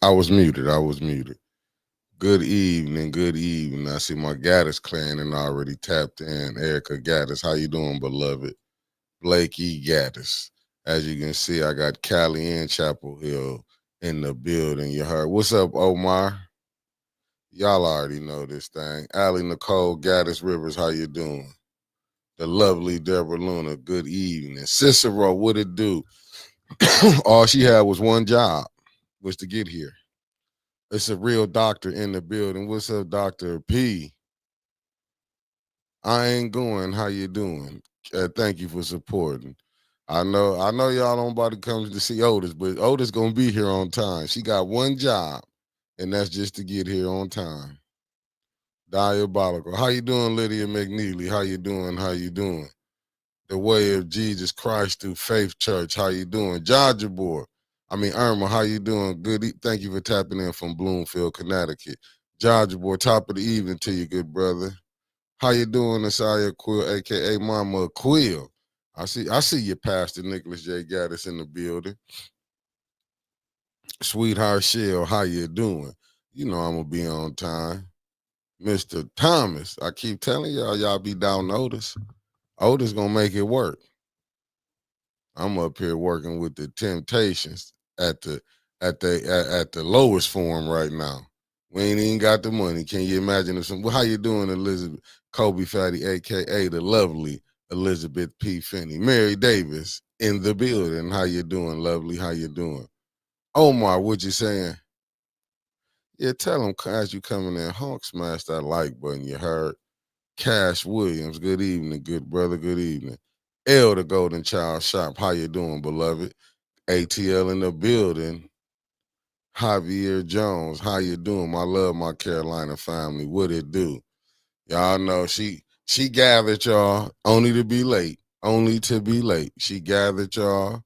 I was muted. I was muted. Good evening. Good evening. I see my Gaddis clan and already tapped in. Erica Gaddis, how you doing, beloved? Blakey Gaddis. As you can see, I got Callie and Chapel Hill in the building. You heard? What's up, Omar? Y'all already know this thing. Allie Nicole Gaddis Rivers, how you doing? The lovely Deborah Luna, good evening. Cicero, what it do? All she had was one job, was to get here. It's a real doctor in the building. What's up, Dr. P? I ain't going. How you doing? Thank you for supporting. I know y'all don't about to come to see Otis, but Otis gonna be here on time. She got one job, and that's just to get here on time. Diabolical. How you doing, Lydia McNeely? How you doing? How you doing? The Way of Jesus Christ through Faith Church. How you doing? John Jabor. Irma, how you doing? Good. Thank you for tapping in from Bloomfield, Connecticut. John Jabor, top of the evening to you, good brother. How you doing, Nasiah Quill, aka Mama Quill? I see you, Pastor Nicholas J. Gaddis in the building. Sweetheart Shell, how you doing? You know I'm gonna be on time. Mr. Thomas, I keep telling y'all be down Otis. Otis gonna make it work. I'm up here working with the Temptations at the lowest form right now. We ain't even got the money. Can you imagine if some? Well, how you doing, Elizabeth Kobe Fatty, aka the lovely Elizabeth P. Finney, Mary Davis in the building? How you doing, lovely? How you doing, Omar? What you saying? Yeah, tell them as you coming in, honk smash that like button. You heard? Cash Williams, good evening, good brother. Good evening. L the Golden Child Shop. How you doing, beloved? ATL in the building. Javier Jones, how you doing? I love my Carolina family. What it do? Y'all know she gathered y'all only to be late. Only to be late. She gathered y'all,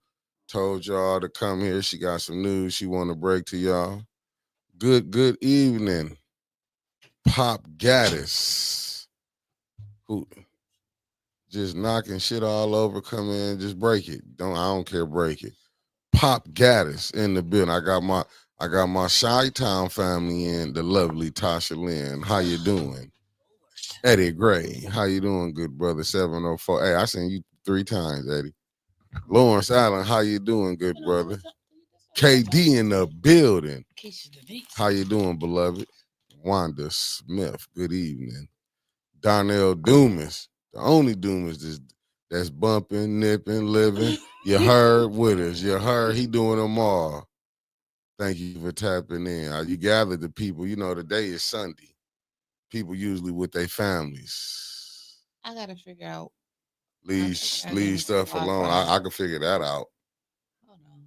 told y'all to come here. She got some news she want to break to y'all. Good evening, Pop Gaddis. Who just knocking shit all over. Come in, just break it. I don't care, break it. Pop Gaddis in the building. I got my Chi-Town family in, the lovely Tasha Lynn. How you doing? Eddie Gray. How you doing, good brother? 704. Hey, I seen you 3 times, Eddie. Lawrence Allen, how you doing, good brother? KD in the building. How you doing, beloved? Wanda Smith, good evening. Darnell Dumas, the only Dumas that's bumping, nipping, living. You heard with us. You heard he doing them all. Thank you for tapping in. You gathered the people. You know, today is Sunday. People usually with their families. I gotta figure out. Leave stuff alone. I can figure that out. Hold on.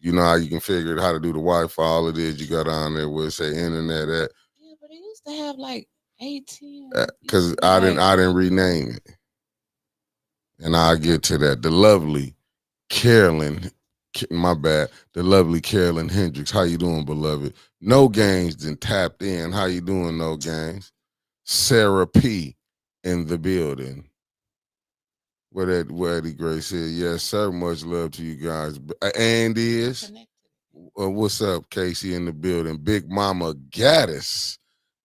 You know how you can figure how to do the Wi-Fi. All it is, you got on there where it say internet at. Yeah, but it used to have like 18. Because I didn't rename it, and I'll get to that. The lovely Carolyn, my bad. The lovely Carolyn Hendricks. How you doing, beloved? No Games then tapped in. How you doing, No Games? Sarah P in the building. Where Eddie Gray said, yes, sir. Much love to you guys. And is what's up, Casey in the building? Big Mama Gaddis,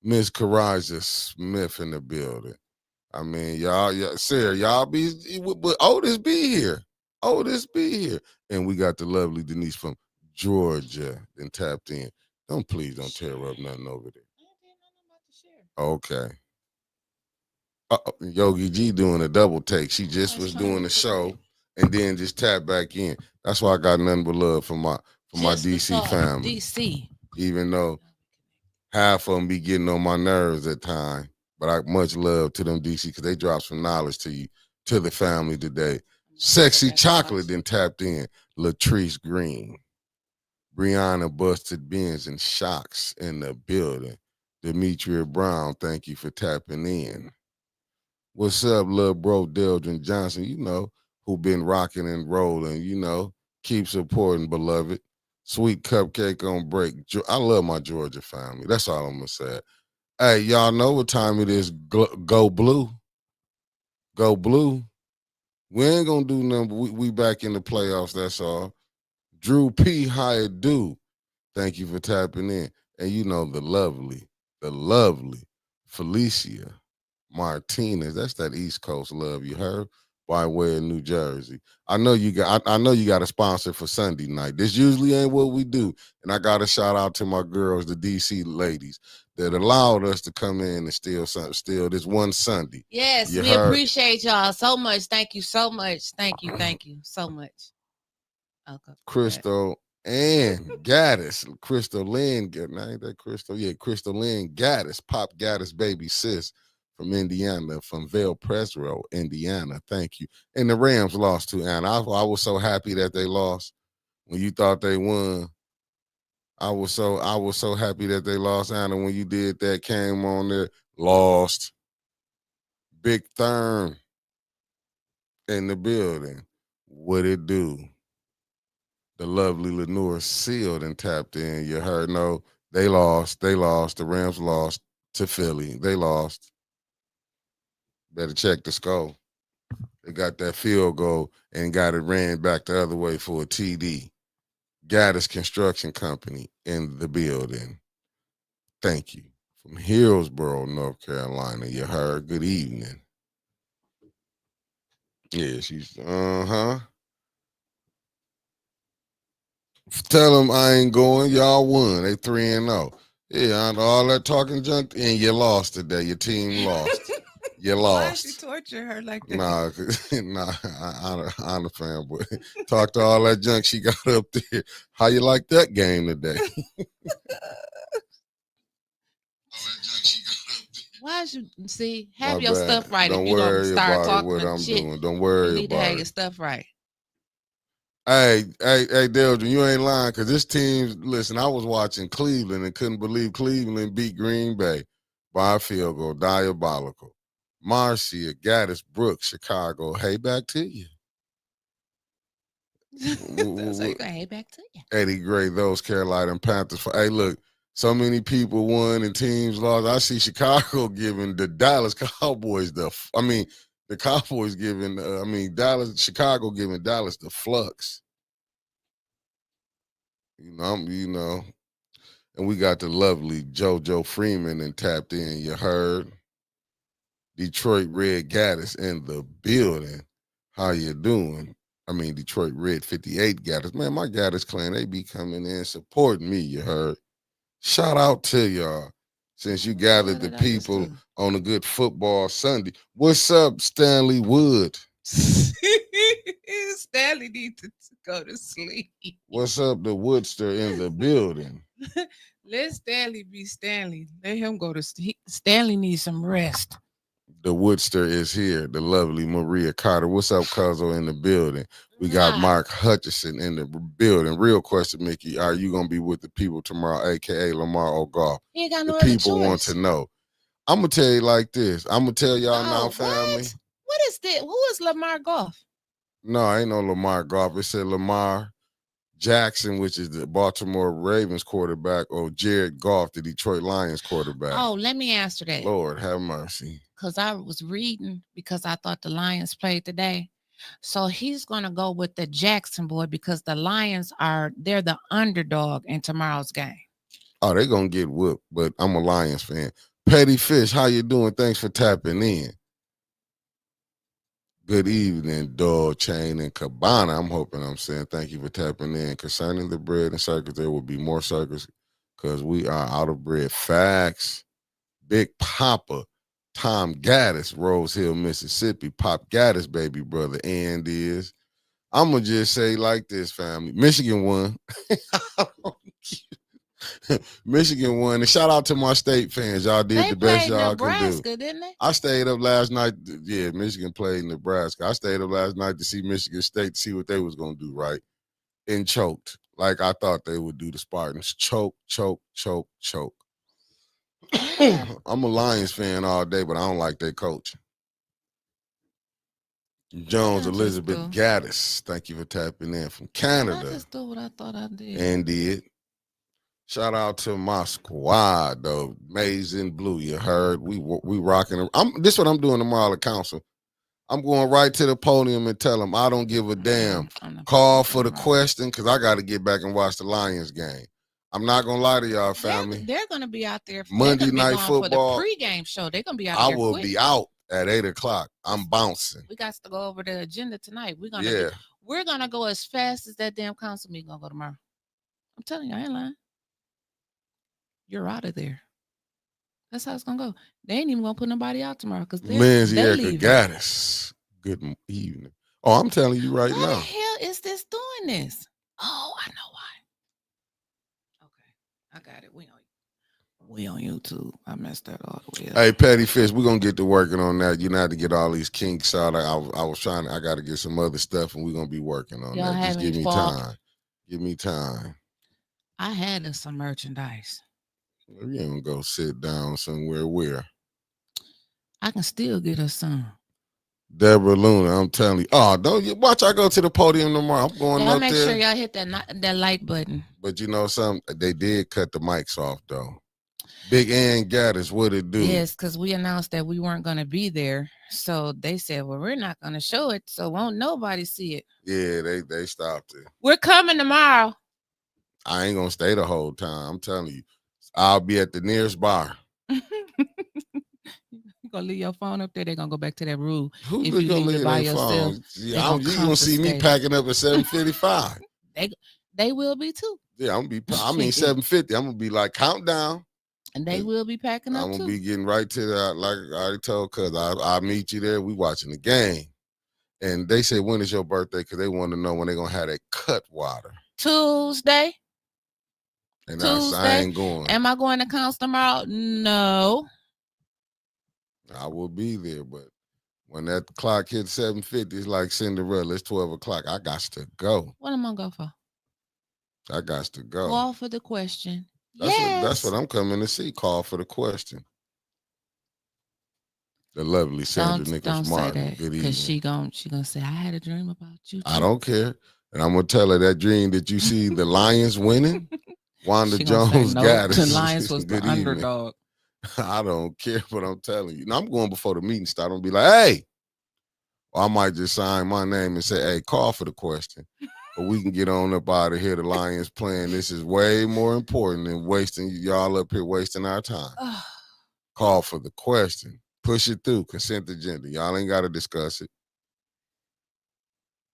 Miss Kariza Smith in the building. Sarah, y'all but Otis be here. Otis be here. And we got the lovely Denise from Georgia and tapped in. Please don't tear up nothing over there. Okay. Yogi G doing a double take. She just was doing the show and then just tapped back in. That's why I got nothing but love for my DC family. DC. Even though half of them be getting on my nerves at times, but I much love to them DC because they drop some knowledge to you, to the family today. Sexy Chocolate then tapped in. Latrice Green. Brianna Busted Benz and Shocks in the building. Demetria Brown, thank you for tapping in. What's up, little bro, Deldrin Johnson? You know, who been rocking and rolling, keep supporting, beloved. Sweet cupcake on break. I love my Georgia family. That's all I'm going to say. Hey, y'all know what time it is. Go blue. Go blue. We ain't going to do nothing, but we back in the playoffs, that's all. Drew P, how it do? Thank you for tapping in. And you know the lovely Felicia Martinez. That's that East Coast love you heard by way of New Jersey. I know you got a sponsor for Sunday night. This usually ain't what we do. And I got a shout out to my girls, the DC ladies, that allowed us to come in and steal this one Sunday. Yes, You we heard appreciate y'all so much. Thank you so much. Thank you so much. Okay. Crystal and Gaddis. Crystal Lynn, now ain't that Crystal? Yeah, Crystal Lynn Gaddis, Pop Gaddis, baby sis from Indiana, from Vale Presro, Indiana. Thank you. And the Rams lost to Anna. I was so happy that they lost. When you thought they won, I was so happy that they lost, Anna. When you did that, came on there, lost. Big Thurn in the building. What it do? The lovely Lenore sealed and tapped in. You heard no, they lost. They lost. The Rams lost to Philly. They lost. Better check the score. They got that field goal and got it ran back the other way for a TD. Gaddis Construction Company in the building. Thank you. From Hillsboro, North Carolina. You heard. Good evening. Yeah, she's Tell them I ain't going. Y'all won. They 3-0. Yeah, and all that talking junk, and you lost today. Your team lost. You Why she lost. torture her like that? Nah, I'm a fan, boy. Talk to all that junk she got up there. How you like that game today? Why should see have My your bad. stuff right Don't if you're gonna worry start about talking what I'm shit? doing. Don't You worry need to about have it. your stuff right. Hey, Deldrin, you ain't lying because this team, listen, I was watching Cleveland and couldn't believe Cleveland beat Green Bay by a field goal. Diabolical. Marcia, Gaddis, Brooks, Chicago. Hey, back to you. So you can head back to you. Eddie Gray, those Carolina Panthers. Hey, look, so many people won and teams lost. I see Chicago giving the Dallas Cowboys the Cowboys giving, Chicago giving Dallas the flux. And we got the lovely JoJo Freeman and tapped in. You heard Detroit Red Gaddis in the building. How you doing? Detroit Red 58 Gaddis. Man, my Gaddis clan, they be coming in supporting me. You heard? Shout out to y'all. Since you gathered the people on a good football Sunday. What's up, Stanley Wood? Stanley needs to go to sleep. What's up, the Woodster in the building? Let Stanley be Stanley. Let him go to sleep. Stanley needs some rest. The Woodster is here. The lovely Maria Carter. What's up, Cuzzo, in the building? We got Mark Hutchison in the building. Real question, Mickey. Are you gonna be with the people tomorrow, aka Lamar O'Golf? He ain't got no the other people choice. Want to know. I'm gonna tell you like this. I'm gonna tell y'all now, family. What is this? Who is Lamar Goff? No, ain't no Lamar Goff. It said Lamar Jackson, which is the Baltimore Ravens quarterback, or Jared Goff, the Detroit Lions quarterback. Oh, let me answer that. Lord have mercy. Because I was reading because I thought the Lions played today. So he's going to go with the Jackson boy because the Lions they're the underdog in tomorrow's game. Oh, they're going to get whooped, but I'm a Lions fan. Petty Fish, how you doing? Thanks for tapping in. Good evening, Dog Chain and Cabana. I'm saying thank you for tapping in. Concerning the bread and circus, there will be more circus because we are out of bread. Facts. Big Papa, Tom Gaddis, Rose Hill, Mississippi. Pop Gaddis, baby brother, and is. I'm going to just say like this, family. Michigan won. Michigan won. And shout out to my state fans. Y'all did the best y'all Nebraska, can do. Didn't they? I stayed up last night. Yeah, Michigan played Nebraska. I stayed up last night to see Michigan State to see what they was going to do, right? And choked. Like I thought they would do the Spartans. Choke. I'm a Lions fan all day, but I don't like their coach. Jones Elizabeth Gaddis. Thank you for tapping in from Canada. I just do what I thought I did. And did. Shout out to my squad, though. Maize in Blue, you heard. We rocking. This is what I'm doing tomorrow at council. I'm going right to the podium and tell them I don't give a damn. Call for the question because I got to get back and watch the Lions game. I'm not gonna lie to y'all, family. They're gonna be out there. Monday They're gonna be Night going Football. for the pregame show. They're gonna be out I there. will quick. be out at 8:00. I'm bouncing. We got to go over the agenda tonight. Yeah. We're gonna go as fast as that damn council meeting gonna go tomorrow. I'm telling you, I ain't lying. You're out of there. That's how it's gonna go. They ain't even gonna put nobody out tomorrow because Lindsay they Erica leaving. Gaddis. Good evening. Oh, I'm telling you right Why now. the hell is this doing this? Oh, I know why. Okay, I got it. We on YouTube. I messed that all the way up. Hey, Petty Fish, we're gonna get to working on that. You know how to get all these kinks out. I gotta get some other stuff, and we're gonna be working on Y'all that. Just give me time. Give me time. I had us some merchandise. We ain't gonna go sit down somewhere where I can still get us some. Deborah Luna, I'm telling you. Oh, don't you watch? I go to the podium tomorrow. I'm going up make there. Sure y'all hit that like button. But you know something? They did cut the mics off though. Big Ann Gaddis, what it do? Yes, because we announced that we weren't gonna be there, so they said, "Well, we're not gonna show it, so won't nobody see it." Yeah, they stopped it. We're coming tomorrow. I ain't gonna stay the whole time. I'm telling you, I'll be at the nearest bar. You gonna leave your phone up there? They're gonna go back to that rule. Who's gonna leave their phone? Yeah, you gonna see me packing up at 7:55. They will be too. Yeah, I'm gonna be. I mean 7:50. I'm gonna be like countdown. And they will be packing up. I'm gonna be getting right to that. Like I already told, cuz I'll meet you there. We watching the game, and they said, "When is your birthday?" Because they want to know when they're gonna have that cut water. Tuesday. And I ain't going. Am I going to council tomorrow? No. I will be there, but when that clock hits 7:50, it's like Cinderella. It's 12:00. I got to go. What am I gonna go for? I got to go. Call for the question. That's what I'm coming to see. Call for the question. The lovely Sandra Nichols Martin. Good evening. Because she gonna say, I had a dream about you too. I don't care. And I'm gonna tell her that dream that you see the Lions winning. Wanda Jones got it. The Lions was the underdog. I don't care, but I'm telling you. Now, I'm going before the meeting start. I'm gonna be like, hey. Or I might just sign my name and say, hey, call for the question. But we can get on up out of here. The Lions playing. This is way more important than wasting y'all up here wasting our time. Call for the question. Push it through. Consent agenda. Y'all ain't got to discuss it.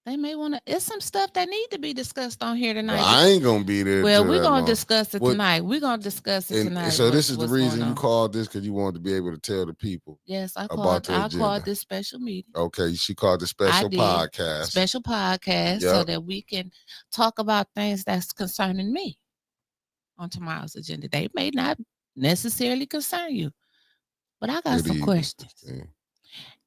They may want to. It's some stuff that need to be discussed on here tonight. Well, I ain't gonna be there. Well, we're gonna discuss it tonight. We're gonna discuss it tonight. So this is the reason you called this, because you wanted to be able to tell the people. Yes, I called this special meeting. Okay, she called the special podcast. Special podcast, so that we can talk about things that's concerning me on tomorrow's agenda. They may not necessarily concern you, but I got some questions. Yeah.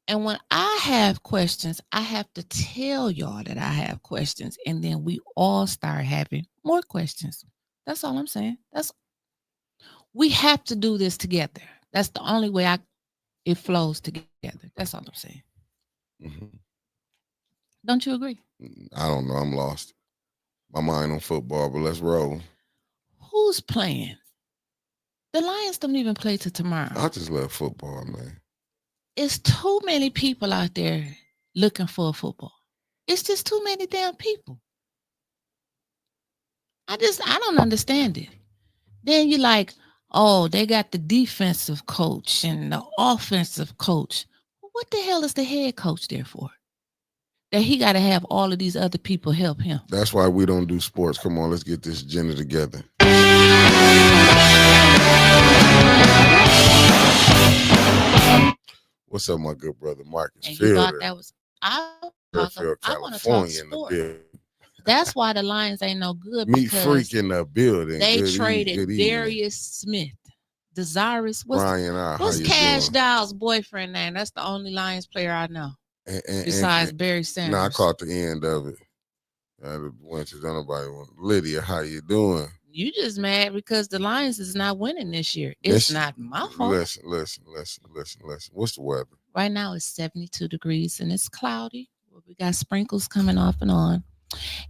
And when I have questions, I have to tell y'all that I have questions, and then we all start having more questions. That's all I'm saying. We have to do this together. That's the only way it flows together. That's all I'm saying. Mm-hmm. Don't you agree? I don't know. I'm lost. My mind on football, but let's roll. Who's playing? The Lions don't even play till tomorrow. I just love football, man. It's too many people out there looking for football. It's just too many damn people. I don't understand it. Then you're like, oh, they got the defensive coach and the offensive coach. What the hell is the head coach there for? That he got to have all of these other people help him. That's why we don't do sports. Come on, let's get this agenda together. What's up, my good brother Marcus And Fielder? You thought that was I want to talk sport. That's why the Lions ain't no good. Meat freak in the building. They traded Darius Smith, Desirous. What's Cash Dowell's boyfriend name? That's the only Lions player I know. Besides Barry Sanders. No, I caught the end of it. I went to nobody. Lydia, how you doing? You just mad because the Lions is not winning this year. It's not my fault. Listen. What's the weather? Right now it's 72 degrees and it's cloudy. We got sprinkles coming off and on.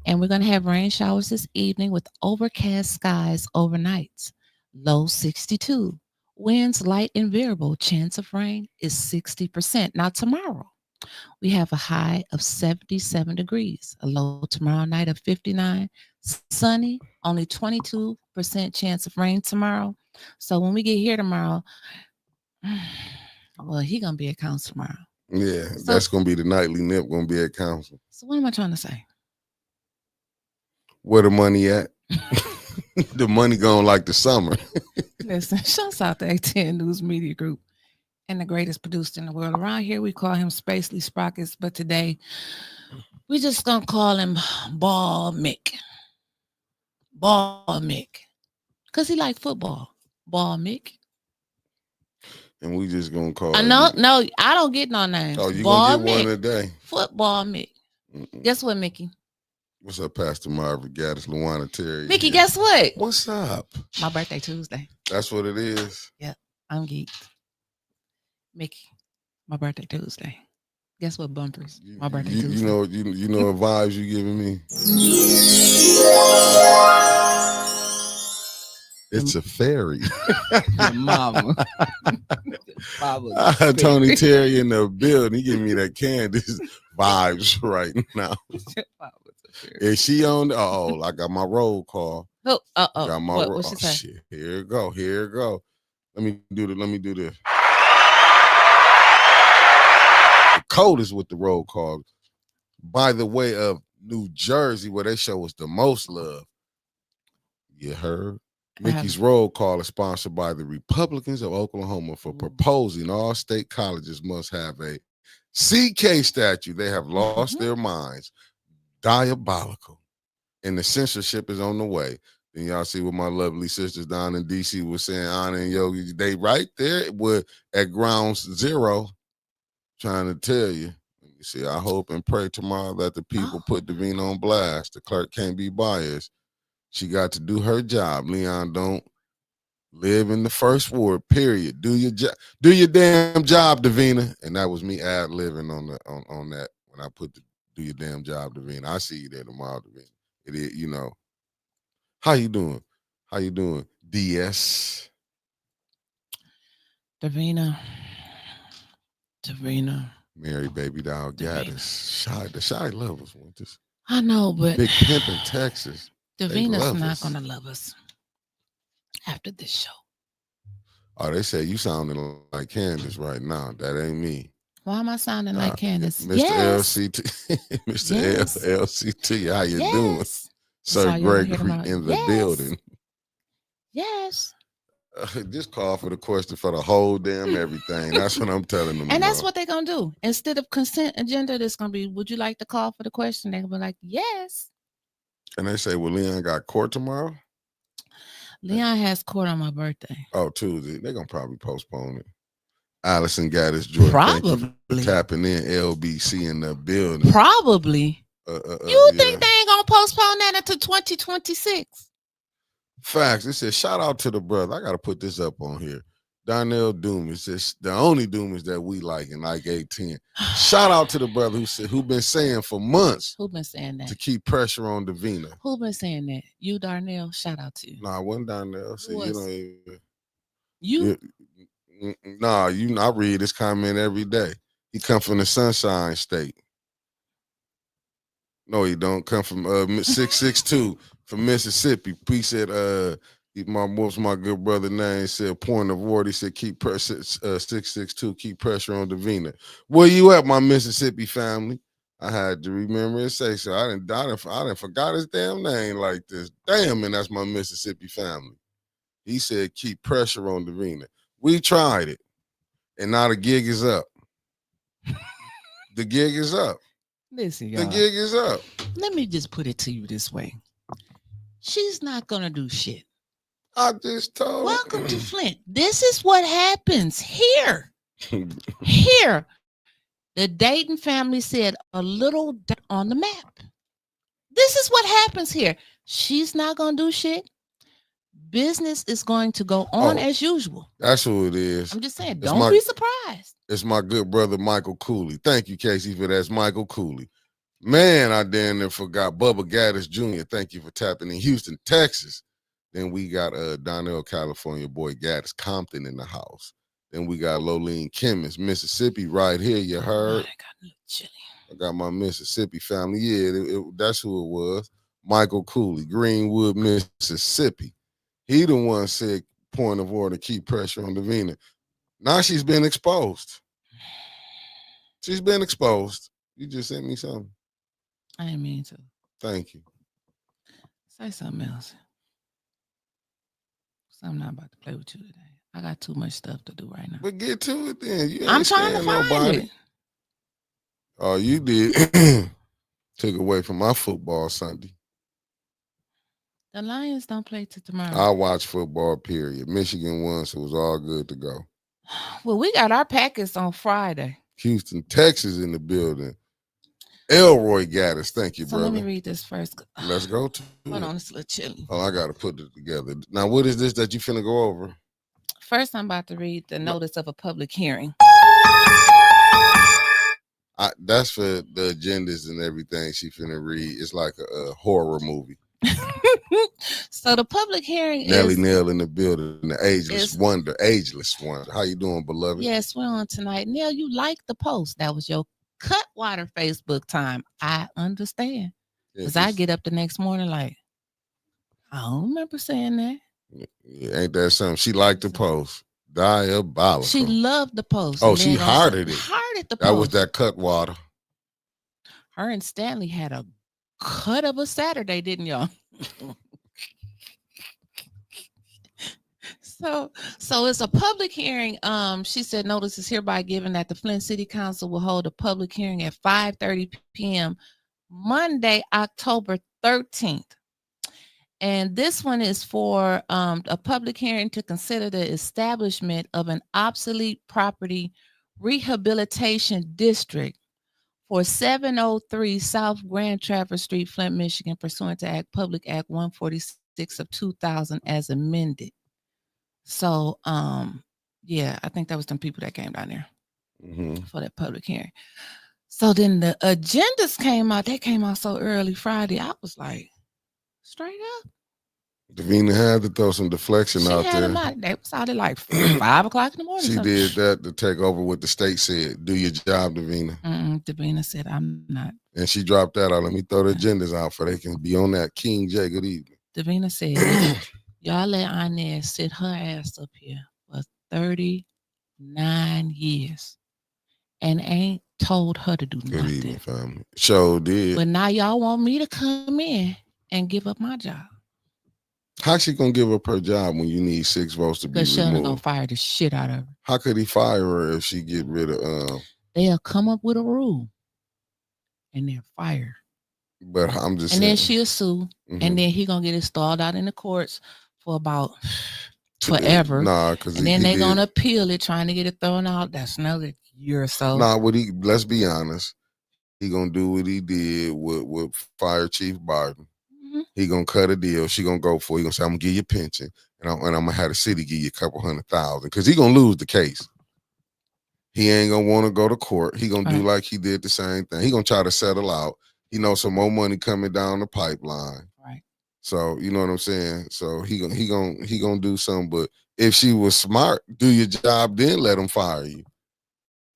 And we're going to have rain showers this evening with overcast skies overnight. Low 62. Winds light and variable. Chance of rain is 60%. Now tomorrow, We have a high of 77 degrees, a low tomorrow night of 59, sunny, only 22% chance of rain tomorrow. So when we get here tomorrow, well, he gonna be at council tomorrow. Yeah, so, that's gonna be the nightly nip. Gonna be at council. So what am I trying to say? Where the money at? The money going like the summer. Listen, shouts out to A10 News Media Group and the greatest producer in the world. Around here, we call him Spacely Sprockets, but today we just gonna call him Ball Mick. Ball Mick, cause he like football. Ball Mick. And we just gonna call. No, I don't get no names. Oh, you gonna get one today? Football Mick. Guess what, Mickey? What's up, Pastor Marvin Gaddis, Luana Terry? Mickey, guess what? What's up? My birthday Tuesday. That's what it is. Yep, I'm geeked. Mickey, my birthday Tuesday. Guess what, bumpers? My birthday Tuesday. You know what vibes you giving me? It's a fairy. Mama. Tony Terry in the building. He giving me that Candace vibes right now. Is she on? Oh, I got my roll call. Oh, got my roll. What she say? Shit. Here it go. Let me do this. The code is with the roll call. By the way of New Jersey, where they show us the most love. You heard? Mickey's roll call is sponsored by the Republicans of Oklahoma for proposing all state colleges must have a CK statue. They have lost their minds. Diabolical. And the censorship is on the way. Then y'all see what my lovely sisters down in D.C. was saying, Anna and Yogi, they right there at ground zero trying to tell you. Let me see, I hope and pray tomorrow that the people put Davina on blast. The clerk can't be biased. She got to do her job. Leon, don't live in the first ward, period. Do your job. Do your damn job, Davina. And that was me ad-libbing on that when I put the do your damn job, Davina. I see you there tomorrow, Davina. It is, How you doing? DS? Davina. Mary Baby Doll Gaddis. The Shy lovers want this. I know, but Big Pimp in Texas. Davina's not gonna love us after this show. Oh, they say you sounding like Candace right now. That ain't me. Why am I sounding like Candace? Mr. LCT, Mr. LCT, how you doing? Sir Gregory in the building. Yes. Just call for the question for the whole damn everything. That's what I'm telling them. And that's what they're going to do. Instead of consent agenda, it's going to be, would you like to call for the question? They're going to be like, yes. And they say, well, Leon got court tomorrow? Leon has court on my birthday. Oh, Tuesday. They're going to probably postpone it. Allison Gaddis, Jordan. Probably. Tapping in LBC in the building. Probably. You think they ain't going to postpone that until 2026? Facts. It says, shout out to the brother. I got to put this up on here. Darnell Dumas. Just the only Dumas that we like in like 810. Shout out to the brother who been saying for months. Who been saying that? To keep pressure on Davina. Who been saying that? You, Darnell. Shout out to you. Nah, I wasn't Darnell. See, you I read this comment every day. He come from the Sunshine State. No, he don't come from 662 from Mississippi. He said, what's my good brother name? He said, point of order. He said, keep pressure, 662, keep pressure on Davina. Where you at, my Mississippi family? I had to remember and say so. I didn't forgot his damn name like this. Damn, and that's my Mississippi family. He said, keep pressure on Davina. We tried it, and now the gig is up. The gig is up. Listen, y'all. The gig is up. Let me just put it to you this way. She's not going to do shit. I just told. Welcome to Flint. This is what happens here. Here. The Dayton family said a little on the map. This is what happens here. She's not going to do shit. Business is going to go on as usual. That's who it is. I'm just saying, don't be surprised. It's my good brother, Michael Cooley. Thank you, Casey, for that's Michael Cooley. Man, I damn near forgot Bubba Gaddis Jr. Thank you for tapping in Houston, Texas. Then we got Donnell, California boy Gaddis Compton in the house. Then we got Lolene Chemist, Mississippi, right here. You heard? I got my Mississippi family. Yeah, that's who it was. Michael Cooley, Greenwood, Mississippi. He the one said, point of order, keep pressure on Davina. Now she's been exposed. She's been exposed. You just sent me something. I didn't mean to. Thank you. Say something else. So I'm not about to play with you today. I got too much stuff to do right now. But get to it then. I'm trying to find it. Oh, you did. Took away from my football Sunday. The Lions don't play till tomorrow. I watch football, period. Michigan won, so it was all good to go. Well, we got our packets on Friday. Houston, Texas in the building. Elroy got us. Thank you, so brother. Let me read this first. Let's go to Hold on, it's a little chilly. Oh, I got to put it together. Now, what is this that you finna go over? First, I'm about to read the notice of a public hearing. That's for the agendas and everything she finna read. It's like a horror movie. So the public hearing Nelly is Nell in the building, the ageless wonder. How you doing, beloved? Yes, we're on tonight. Nell, you liked the post. That was your Cutwater Facebook time. I understand. Because I get up the next morning like, I don't remember saying that. Yeah, ain't that something? She liked the post. Diabolical. She loved the post. Oh, she hearted it. Hearted the post. That was that Cutwater. Her and Stanley had a cut of a Saturday, didn't y'all? So it's a public hearing. She said notice is hereby given that the Flint City Council will hold a public hearing at 5:30 p.m. Monday, October 13th. And this one is for a public hearing to consider the establishment of an obsolete property rehabilitation district for 703 South Grand Traverse Street, Flint, Michigan, pursuant to Public Act 146 of 2000 as amended. So, yeah, I think that was some people that came down there for that public hearing. So then the agendas came out. They came out so early Friday. I was like, straight up. Davina had to throw some deflection out there. They was out at like 5 o'clock in the morning. She did that to take over what the state said. Do your job, Davina. Davina said, I'm not. And she dropped that out. Let me throw the agendas out for they can be on that. King J, good evening. Davina said, y'all let Inez sit her ass up here for 39 years and ain't told her to do nothing. Good evening, family. Sure did. But now y'all want me to come in and give up my job. How's she gonna give up her job when you need 6 votes to be removed? Because Sheldon gonna fire the shit out of her. How could he fire her if she get rid of They'll come up with a rule and they'll fire. But I'm just and saying. Then she'll sue, and then he gonna get it stalled out in the courts for about forever. Because then they're gonna appeal it, trying to get it thrown out. That's another year or so. Let's be honest. He gonna do what he did with Fire Chief Barton. He gonna cut a deal. She gonna go for it. He gonna say, I'm gonna give you a pension, and I'm gonna have the city give you a couple $100,000 because he gonna lose the case. He ain't gonna want to go to court. He gonna do like he did the same thing. He gonna try to settle out. He knows some more money coming down the pipeline. Right. So you know what I'm saying. So he gonna do something. But if she was smart, do your job, then let him fire you.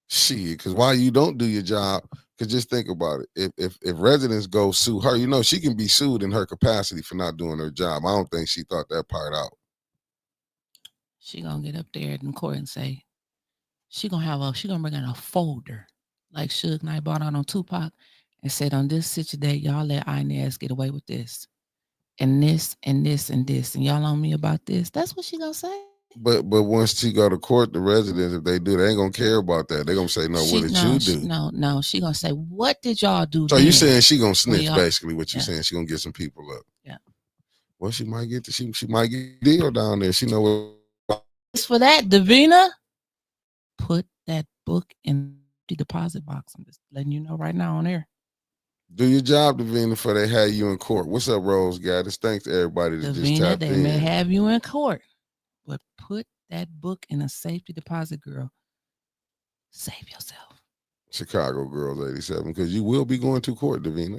Shit, because why you don't do your job? Because just think about it. If residents go sue her, you know she can be sued in her capacity for not doing her job. I don't think she thought that part out. She gonna get up there in court and say she gonna bring in a folder like Suge Knight bought out on Tupac and said on this situation y'all let Inez get away with this and this and this and this and y'all on me about this. That's what she gonna say. But once she go to court, the residents, if they do, they ain't gonna care about that. They gonna say, no, what did you do? No, she gonna say, what did y'all do? So you saying she gonna snitch, basically what you saying. She gonna get some people up. Yeah. Well, she might get she might get a deal down there. She know what. It's for that, Davina. Put that book in the deposit box. I'm just letting you know right now on air. Do your job, Davina, before they have you in court. What's up, Rose Gaddis? Thanks to everybody that just tapped in. They may have you in court. But put that book in a safety deposit, girl. Save yourself. Chicago Girls 87, because you will be going to court, Davina.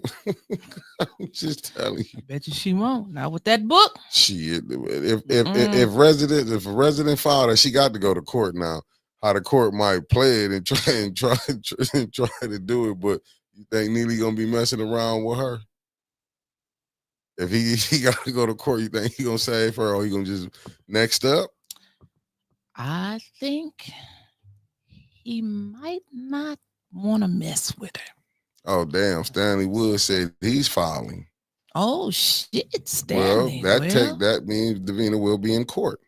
I'm just telling you. I bet you she won't. Not with that book. Shit. If a resident filed her, she got to go to court now. how the court might play it and try to do it, but you think Neely gonna be messing around with her? If he got to go to court, you think he gonna save her, or he gonna just next up? I think he might not want to mess with her. Oh damn! Stanley Wood said he's filing. Oh shit, Stanley. Well, that means Davina will be in court.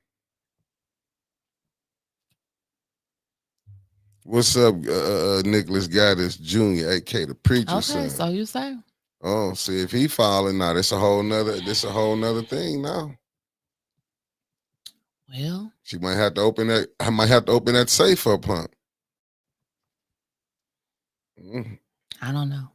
What's up, Nicholas Gaddis Jr., aka the preacher's son? Okay, so you say? Oh, see, if he filing now, this a whole nother thing now. Well, she might have to open that. I might have to open that safe up, huh? I don't know.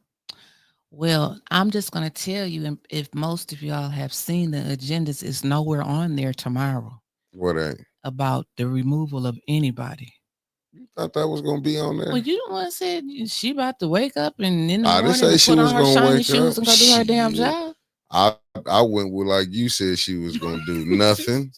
Well, I'm just gonna tell you, if most of y'all have seen the agendas, it's nowhere on there tomorrow. What ain't? About the removal of anybody. You thought that was gonna be on there? Well, you the one said she about to wake up and in the I morning didn't say she put was on her gonna shiny wake shoes up and go do her damn job. I went with like you said she was gonna do nothing.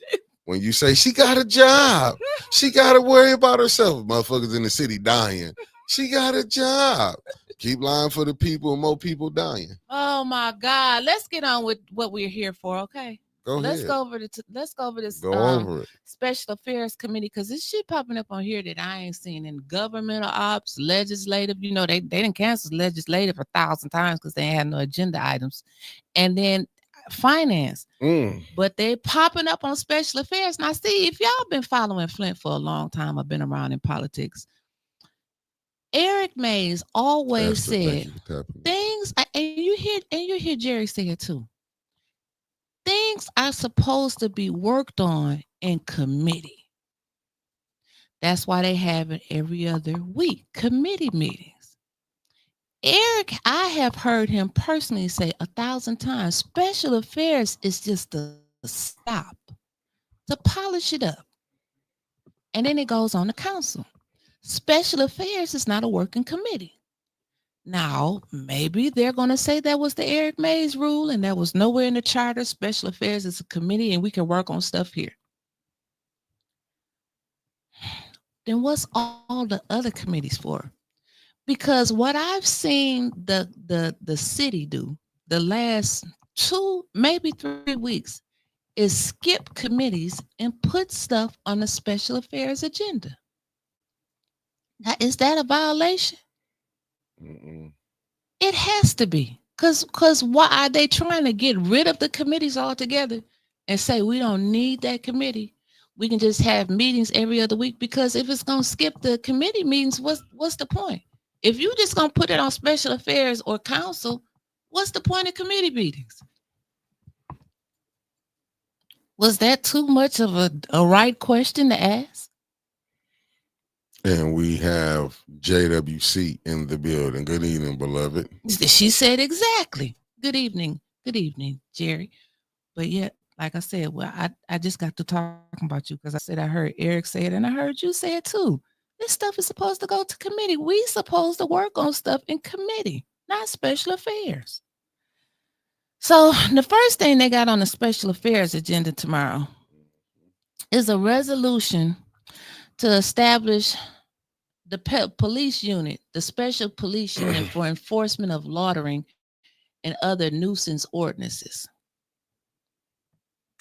When you say she got a job, she got to worry about herself. Motherfuckers in the city dying. She got a job. Keep lying for the people and more people dying. Oh my God! Let's get on with what we're here for, okay? Go ahead. Let's go over this. Go over it. Special Affairs Committee, because this shit popping up on here that I ain't seen in governmental ops, legislative. You know, they didn't cancel legislative 1,000 times because they had no agenda items, and then finance. But they popping up on special affairs. Now, see, if y'all been following Flint for a long time, I've been around in politics. Eric Mays always said things, and you hear Jerry say it too. Things are supposed to be worked on in committee. That's why they have it every other week, committee meetings. Eric, I have heard him personally say 1,000 times, special affairs is just a stop to polish it up. And then it goes on to council. Special affairs is not a working committee. Now, maybe they're going to say that was the Eric Mays rule and that was nowhere in the charter. Special affairs is a committee and we can work on stuff here. Then what's all the other committees for? Because what I've seen the city do the last 2, maybe 3 weeks is skip committees and put stuff on the special affairs agenda. Now, is that a violation? It has to be. Because why are they trying to get rid of the committees altogether and say we don't need that committee? We can just have meetings every other week, because if it's going to skip the committee meetings, what's the point? If you just going to put it on special affairs or council, what's the point of committee meetings? Was that too much of a right question to ask? And we have JWC in the building. Good evening, beloved. She said exactly. Good evening, Jerry. But yet, like I said, well, I just got to talking about you because I said I heard Eric say it and I heard you say it too. This stuff is supposed to go to committee. We supposed to work on stuff in committee, not special affairs. So the first thing they got on the special affairs agenda tomorrow is a resolution to establish the police unit, the special police unit for enforcement of loitering and other nuisance ordinances.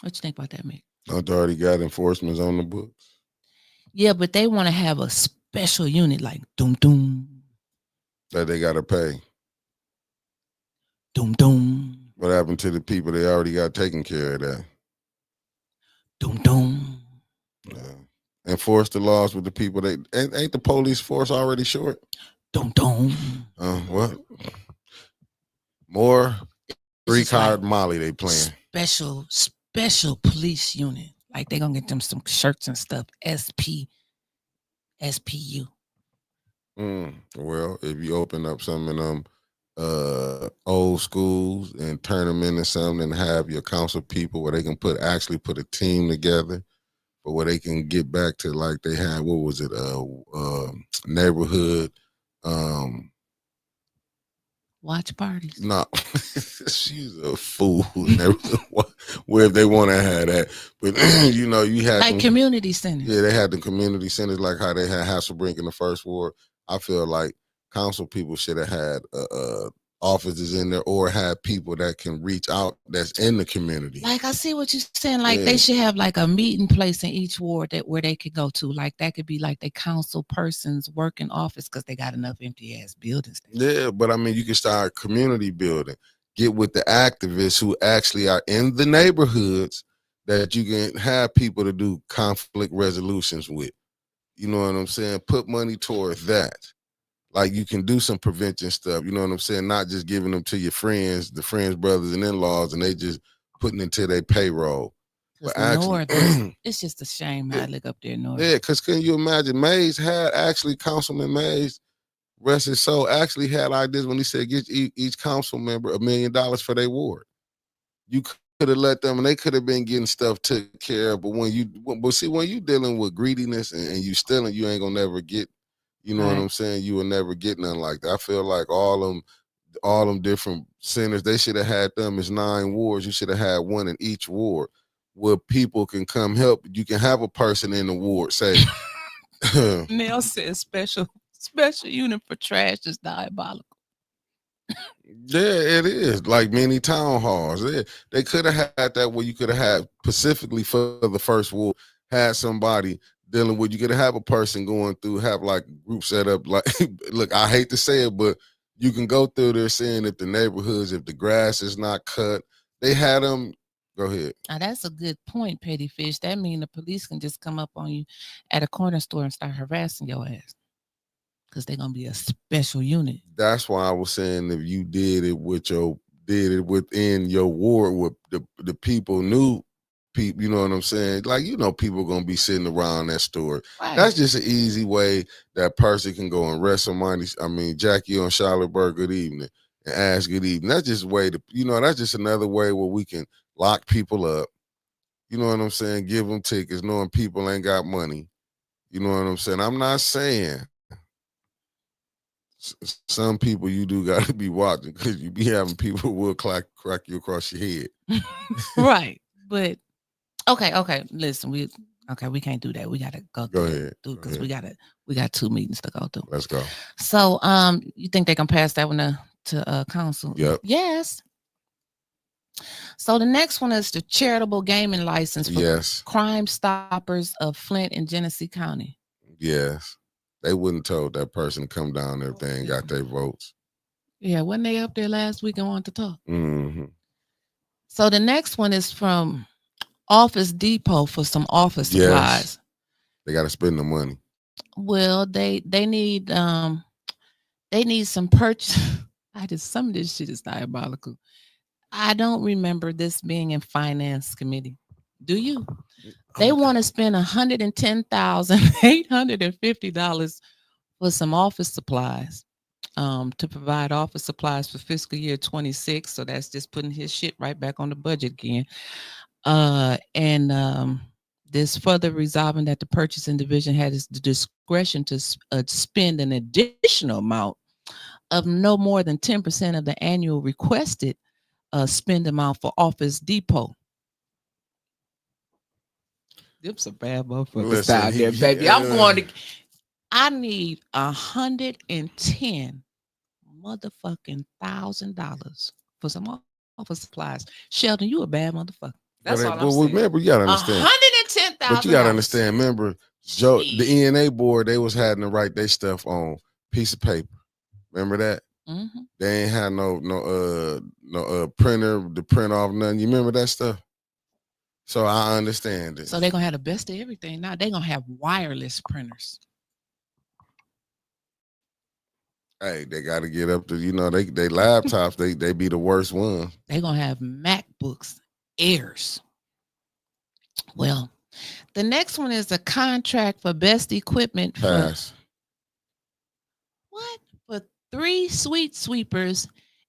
What you think about that, Mick? Don't they already got enforcements on the books? Yeah, but they want to have a special unit like doom doom. That they got to pay. Doom doom. What happened to the people they already got taking care of that? Doom doom. Enforce the laws with the people. Ain't the police force already short? Doom doom. What? More 3-card Molly they playing. Special police unit. Like they gonna get them some shirts and stuff. SPU. Well, if you open up some of them old schools and turn them into something and have your council people where they can actually put a team together, but where they can get back to like they had, what was it, neighborhood Watch parties. No, she's a fool. Where if they want to have that, but you know, you had like community centers. Yeah, they had the community centers like how they had Hasselbrink in the first ward. I feel like council people should have had offices in there or have people that can reach out that's in the community. Like I see what you're saying. Like they should have like a meeting place in each ward where they could go to. Like that could be like the council person's working office because they got enough empty ass buildings. Yeah, but I mean, you can start community building. Get with the activists who actually are in the neighborhoods that you can have people to do conflict resolutions with. You know what I'm saying? Put money towards that. Like you can do some prevention stuff, you know what I'm saying? Not just giving them to your friends, the friends, brothers, and in-laws, and they just putting into their payroll. But actually, it's just a shame how I look up there north. Yeah, because can you imagine? Mays had actually, Councilman Mays, rest his soul, actually had like this when he said get each council member $1 million for their ward. You could have let them, and they could have been getting stuff taken care of. But when you dealing with greediness and you stealing, you ain't gonna never get. You know what I'm saying? You will never get nothing like that. I feel like all them different centers, they should have had them as 9 wards. You should have had one in each ward where people can come help. You can have a person in the ward say. Neil says special unit for trash is diabolical. Yeah, it is. Like many town halls. They could have had that where you could have had specifically for the first ward, had somebody dealing with, you could have a person going through, have like group set up. Like, look, I hate to say it, but you can go through there seeing if the neighborhoods, if the grass is not cut, they had them. Go ahead. Now that's a good point, Petty Fish. That means the police can just come up on you at a corner store and start harassing your ass because they're gonna be a special unit. That's why I was saying if you did it within your ward, with the people knew. People, you know what I'm saying? Like, you know, people gonna be sitting around that store. Right. That's just an easy way that person can go and rest somebody. I mean, Jackie on Charlotteburg, good evening, and ask good evening. That's just a way to, you know, that's just another way where we can lock people up. You know what I'm saying? Give them tickets, knowing people ain't got money. You know what I'm saying? I'm not saying some people you do got to be watching because you be having people who will crack you across your head. Right, but. Okay. Listen, we can't do that. We gotta go ahead because we got 2 meetings to go through. Let's go. So, you think they can pass that one to council? Yep. Yes. So the next one is the charitable gaming license for Crime Stoppers of Flint and Genesee County. Yes, they wouldn't told that person to come down there if they ain't got their votes. Yeah, wasn't they up there last week and wanted to talk? Mm-hmm. So the next one is from Office Depot for some office supplies. They got to spend the money. Well, they need some purchase. Some of this shit is diabolical. I don't remember this being in finance committee. Do you? They want to spend $110,850 for some office supplies. To provide office supplies for fiscal year 26. So that's just putting his shit right back on the budget again. This further resolving that the purchasing division has the discretion to spend an additional amount of no more than 10% of the annual requested spend amount for Office Depot. Them's a bad motherfuckers down there, baby. I need $110 motherfucking $1,000 for some office supplies. Sheldon, you a bad motherfucker. That's all I'm saying. Remember, you gotta understand. $110,000. But you gotta understand. Remember, Joe, the ENA board, they was having to write their stuff on piece of paper. Remember that? Mm-hmm. They ain't had no printer to print off nothing. You remember that stuff? So I understand it. So they're gonna have the best of everything. Now they're gonna have wireless printers. Hey, they got to get up to, you know, they laptops, they be the worst one. They're going to have MacBooks Airs. Well, the next one is a contract for best equipment for 3 sweet sweepers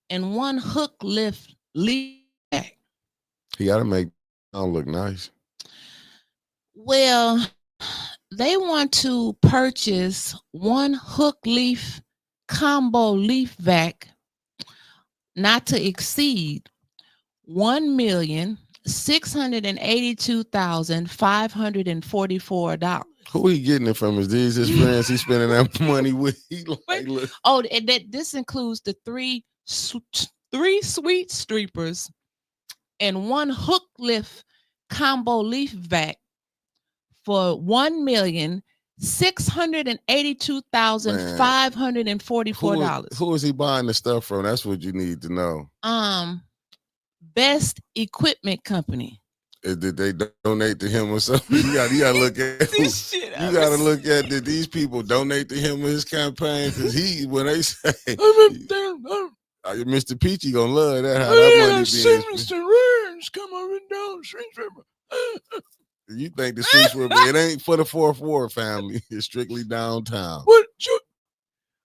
and 1 hook lift leaf back. He got to make it look nice. Well, they want to purchase 1 hook leaf combo leaf vac not to exceed $1,682,544. Who he getting it from? Is these his friends he spending that money with? And this includes the three sweet streepers and one hook lift combo leaf vac for $1,682,544. Who is he buying the stuff from? That's what you need to know. Best Equipment Company. Did they donate to him or something? You gotta look at this shit. You gotta look at did these people donate to him in his campaign? Because when they say Mr. Peachy gonna love that. How that money being come over and down street sweeper. You think the street sweeper? It ain't for the 4th Ward family. It's strictly downtown. What?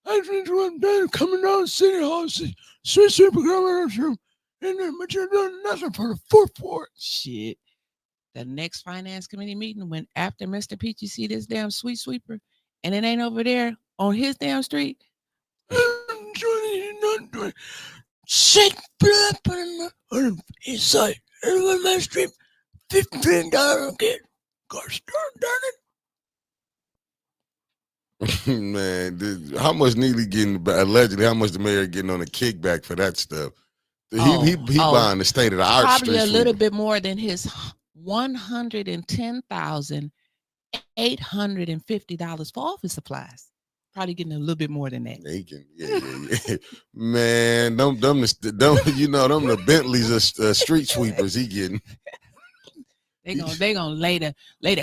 I think I'm coming down City Hall. Street sweeper coming from in there, but you're doing nothing for the 4th Ward. Shit. The next finance committee meeting, when after Mr. Peachy see this damn sweet sweeper, and it ain't over there on his damn street. Not doing shit on the east side. On my street, $15 get car started, darn it. Man, how much Neely getting? Allegedly, how much the mayor getting on a kickback for that stuff? He buying the state of the art. Probably a little bit more than his $110,850 for office supplies. Probably getting a little bit more than that. Yeah. Man, them the Bentleys are street sweepers he getting. They gonna lay the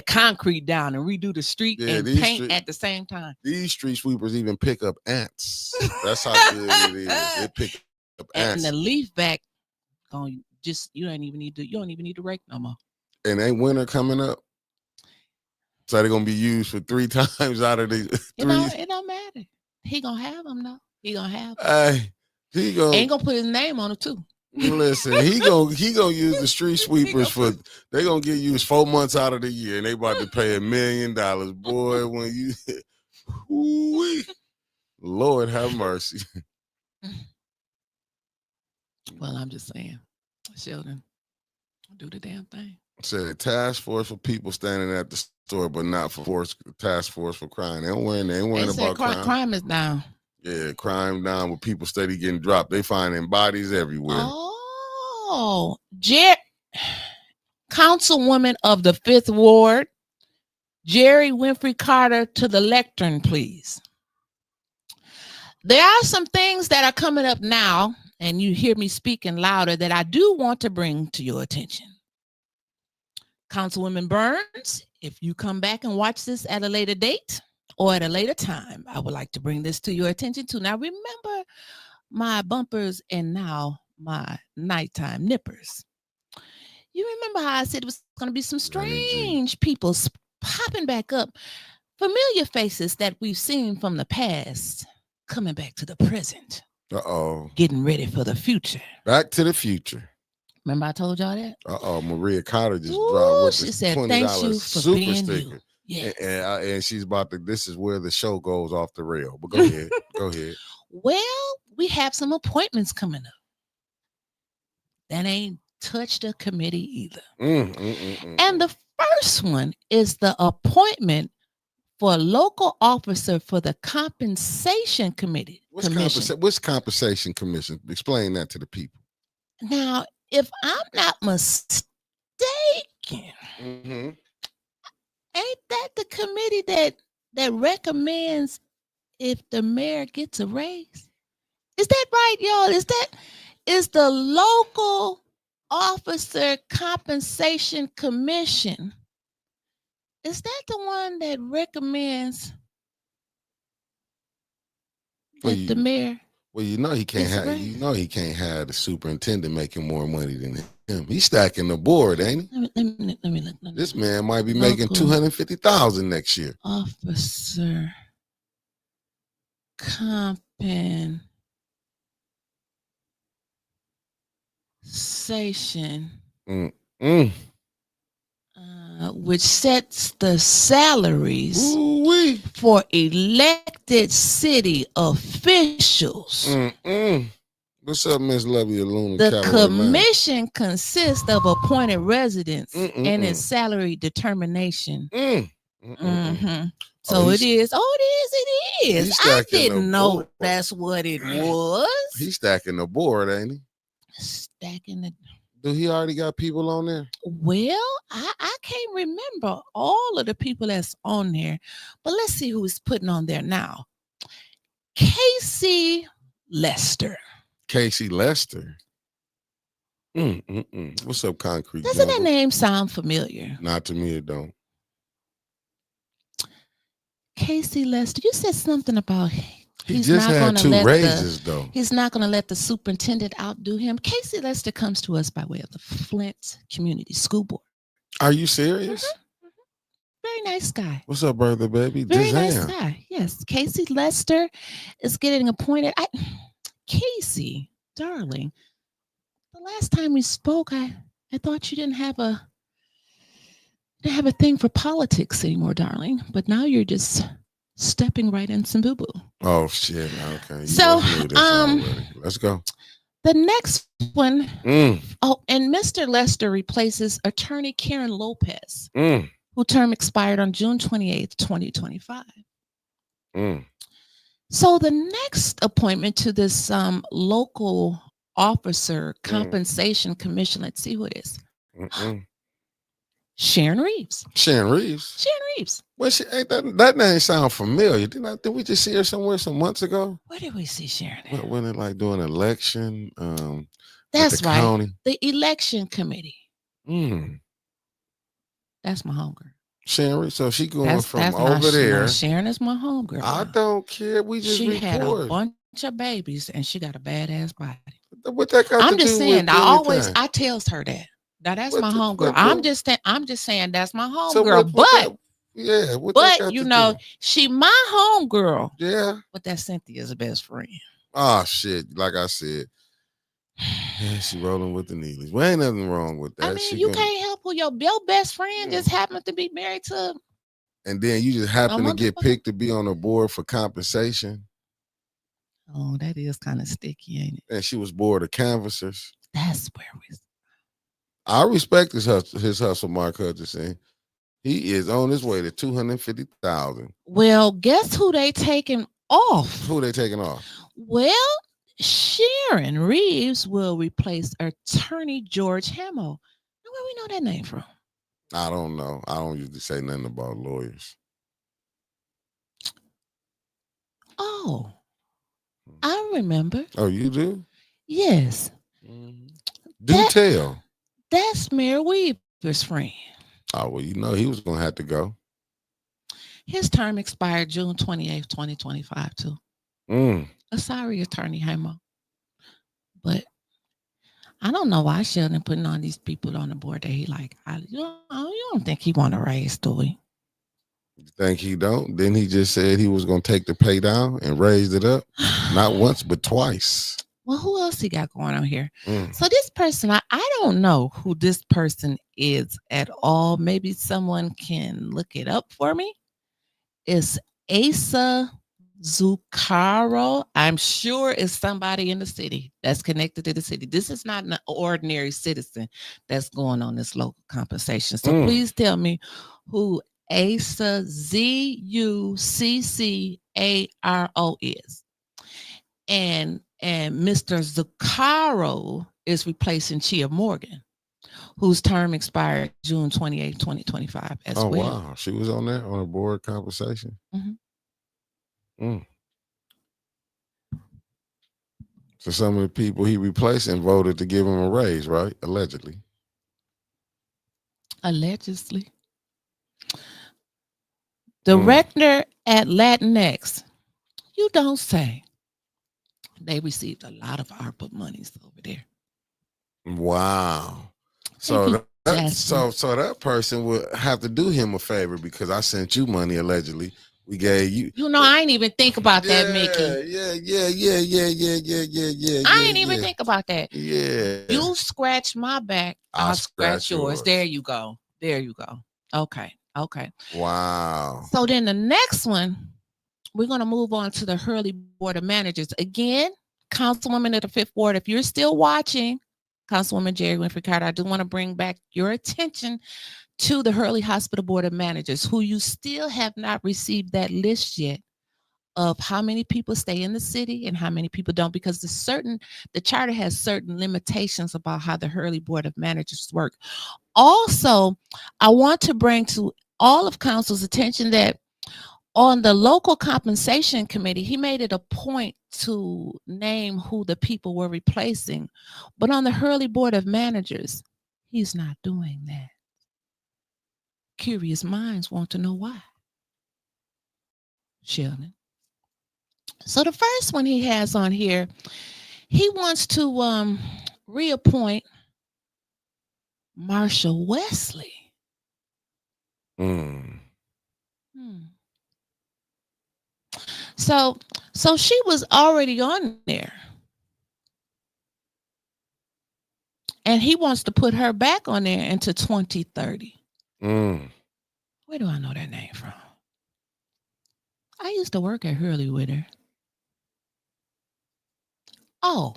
concrete down and redo the street and paint at the same time. These street sweepers even pick up ants. That's how good it is. They pick up ants. And the leaf vac you don't even need to rake no more. And ain't winter coming up, so they're gonna be used for 3 times out of the 3. It don't matter. He gonna have them though. He gonna have them. Ain't gonna put his name on it too. Listen, he gonna use the street sweepers they gonna get used 4 months out of the year, and they about to pay $1 million, boy. When you, Lord have mercy. Well, I'm just saying, Sheldon, do the damn thing. Said task force for people standing at the store, but not for task force for crime. They ain't worrying about crime. Crime is down. Yeah, crime down with people steady getting dropped. They finding bodies everywhere. Oh, Councilwoman of the 5th Ward, Jerry Winfrey Carter, to the lectern, please. There are some things that are coming up now, and you hear me speaking louder, that I do want to bring to your attention. Councilwoman Burns, if you come back and watch this at a later date or at a later time, I would like to bring this to your attention too. Now, remember my bumpers and now my nighttime nippers. You remember how I said it was going to be some strange people popping back up, familiar faces that we've seen from the past coming back to the present. Getting ready for the future. Back to the future. Remember I told y'all that? Maria Carter just dropped with she the said, $20 thank you for super being sticker. You. Yes. And she's about to, this is where the show goes off the rail. But go ahead. Go ahead. Well, we have some appointments coming up. That ain't touched the committee either. And the first one is the appointment for a local officer for the compensation committee. What's compensation commission? Explain that to the people. Now, if I'm not mistaken, ain't that the committee that recommends if the mayor gets a raise? Is that right, y'all? Is the local officer compensation commission? Is that the one that recommends that the mayor? Well, he can't have. He can't have the superintendent making more money than him. He's stacking the board, ain't he? Let me look. This man might be making $250,000 next year. Officer compensation, which sets the salaries for elected city officials. What's up, Miss Lovey Luna? The Callaway, commission consists of appointed residents and its salary determination. So it is. Oh, it is. I didn't know that's what it was. He's stacking the board, ain't he? Stacking the. Do he already got people on there? Well, I can't remember all of the people that's on there, but let's see who's putting on there now. Casey Lester. Casey Lester. What's up, Concrete? Doesn't that name sound familiar? Not to me, it don't. Casey Lester. You said something about he's just not had 2 raises, though. He's not going to let the superintendent outdo him. Casey Lester comes to us by way of the Flint Community School Board. Are you serious? Very nice guy. What's up, brother, baby? Very nice guy. Yes, Casey Lester is getting appointed. Casey, darling, the last time we spoke, I thought you didn't have a thing for politics anymore, darling. But now you're just stepping right in some boo-boo. Oh shit. Okay. So let's go. The next one. Oh, and Mr. Lester replaces attorney Karen Lopez, who term expired on June 28th, 2025. So the next appointment to this local officer compensation commission, let's see who it is. Sharon Reeves. Sharon Reeves. Well, ain't that name sound familiar? Did we just see her somewhere some months ago? Where did we see Sharon? When it like doing an election? That's right. County? The election committee. That's my homegirl. Sharon, so she going from over there. Sharon is my homegirl. I don't care. We just she had a bunch of babies and she got a badass body. What that got I'm to just do saying. with I tells her that. Now that's my homegirl. I'm just saying that's my homegirl. But you know, she my homegirl. Yeah. But that's Cynthia's best friend. Oh shit! Like I said, yeah, she rolling with the Neelys. Well, ain't nothing wrong with that. I mean, you can't help who your best friend just happened to be married to. And then you just happen to get picked to be on the board for compensation. Oh, that is kind of sticky, ain't it? And she was board of canvassers. That's where we. I respect his hustle, Mark Hutchinson. He is on his way to 250,000. Well, guess who they taking off? Who they taking off? Well, Sharon Reeves will replace attorney George Hamill. Where we know that name from? I don't know. I don't usually say nothing about lawyers. Oh, I remember. Oh, you do? Yes. Do tell. That's Mayor Weaver's friend. Oh, well, you know he was going to have to go. His term expired June 28th, 2025, too. Sorry, Attorney Hamill. But I don't know why Sheldon putting all these people on the board that he like. You don't think he want to raise, do we? You think he don't? Then he just said he was going to take the pay down and raise it up. Not once, but twice. Well, who else he got going on here? So this person, I don't know who this person is at all. Maybe someone can look it up for me. It's Asa Zucaro. I'm sure it's somebody in the city that's connected to the city. This is not an ordinary citizen that's going on this local compensation. So please tell me who Asa Zuccaro is. And Mr. Zucaro is replacing Chia Morgan, whose term expired June 28, 2025 as well. Oh, wow. She was on there on a board compensation? So some of the people he replacing voted to give him a raise, right? Allegedly. Director at Latinx. You don't say. They received a lot of ARPA monies over there. Wow. So that person would have to do him a favor because I sent you money allegedly. We gave you. You know, I ain't even think about that, Mickey. Yeah. I ain't even think about that. Yeah. You scratch my back, I'll scratch yours. There you go. Okay. Wow. So then the next one, we're going to move on to the Hurley Board of Managers. Again, Councilwoman of the 5th Ward, if you're still watching, Councilwoman Jerry Winfrey Carter, I do want to bring back your attention to the Hurley Hospital Board of Managers, who you still have not received that list yet of how many people stay in the city and how many people don't, because the charter has certain limitations about how the Hurley Board of Managers work. Also, I want to bring to all of council's attention that on the local compensation committee, he made it a point to name who the people were replacing. But on the Hurley Board of Managers, he's not doing that. Curious minds want to know why. Sheldon. So the first one he has on here, he wants to reappoint Marsha Wesley. So she was already on there. And he wants to put her back on there into 2030. Where do I know that name from? I used to work at Hurley with her. Oh,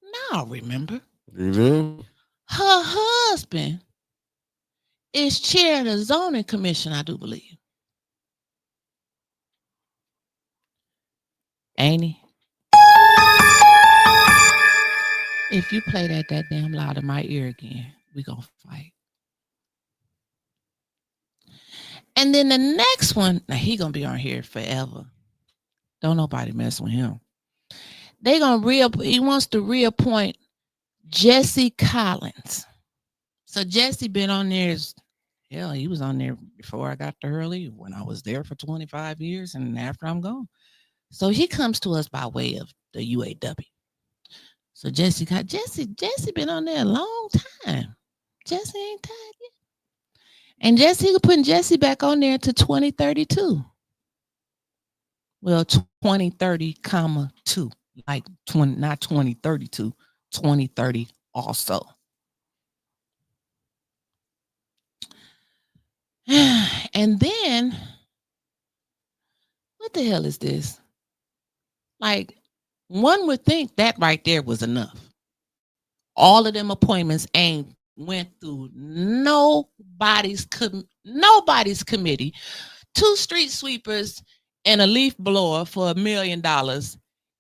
now I remember. You do? Her husband is chair of the zoning commission, I do believe. Ain't he? If you play that damn loud in my ear again, we gonna fight. And then the next one, now he gonna be on here forever. Don't nobody mess with him. He wants to reappoint Jesse Collins. So Jesse been on there. Hell, he was on there before I got to Hurley, when I was there for 25 years and after I'm gone. So he comes to us by way of the UAW. So Jesse been on there a long time. Jesse ain't tired yet. And he putting Jesse back on there to 2032. Well, 2030, 2. Like 20, not 2032, 2030 also. And then, what the hell is this? Like, one would think that right there was enough. All of them appointments went through nobody's committee. 2 street sweepers and a leaf blower for $1 million,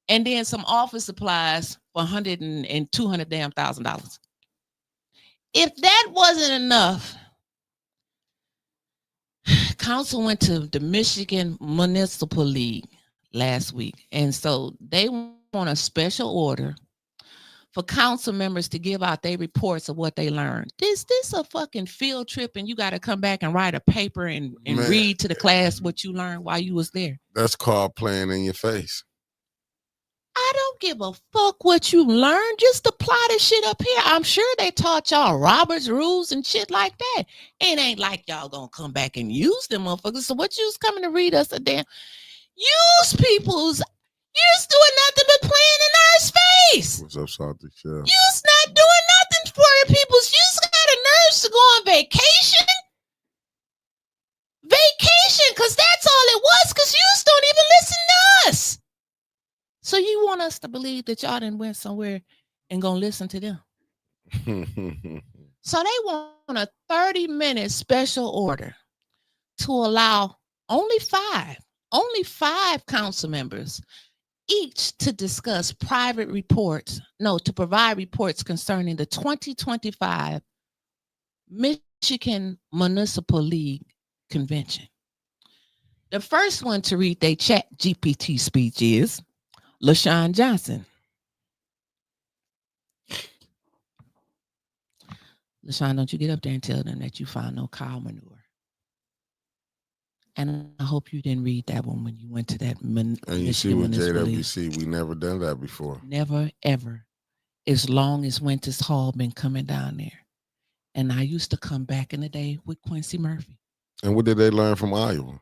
and then some office supplies for $100,000 and $200,000. If that wasn't enough, council went to the Michigan Municipal League last week, and so they want a special order for council members to give out their reports of what they learned. This a fucking field trip, and you got to come back and write a paper and read to the class what you learned while you was there. That's called playing in your face. I don't give a fuck what you learned. Just apply this shit up here. I'm sure they taught y'all Robert's rules and shit like that. It ain't like y'all gonna come back and use them motherfuckers. So what you was coming to read us a damn use people's. You's doing nothing but playing in our space. What's up, Salty Chef? You's not doing nothing for your people's. You's got a nerves to go on vacation. Because that's all it was, because yous don't even listen to us. So you want us to believe that y'all done went somewhere and gonna listen to them. So they want a 30-minute special order to allow only five council members each to discuss to provide reports concerning the 2025 Michigan Municipal League Convention. The first one to read their chat GPT speech is LaShawn Johnson. LaShawn, don't you get up there and tell them that you found no cow manure. And I hope you didn't read that one when you went to that. And you see with JWC, we never done that before. Never, ever. As long as Winters Hall been coming down there. And I used to come back in the day with Quincy Murphy. And what did they learn from Iowa?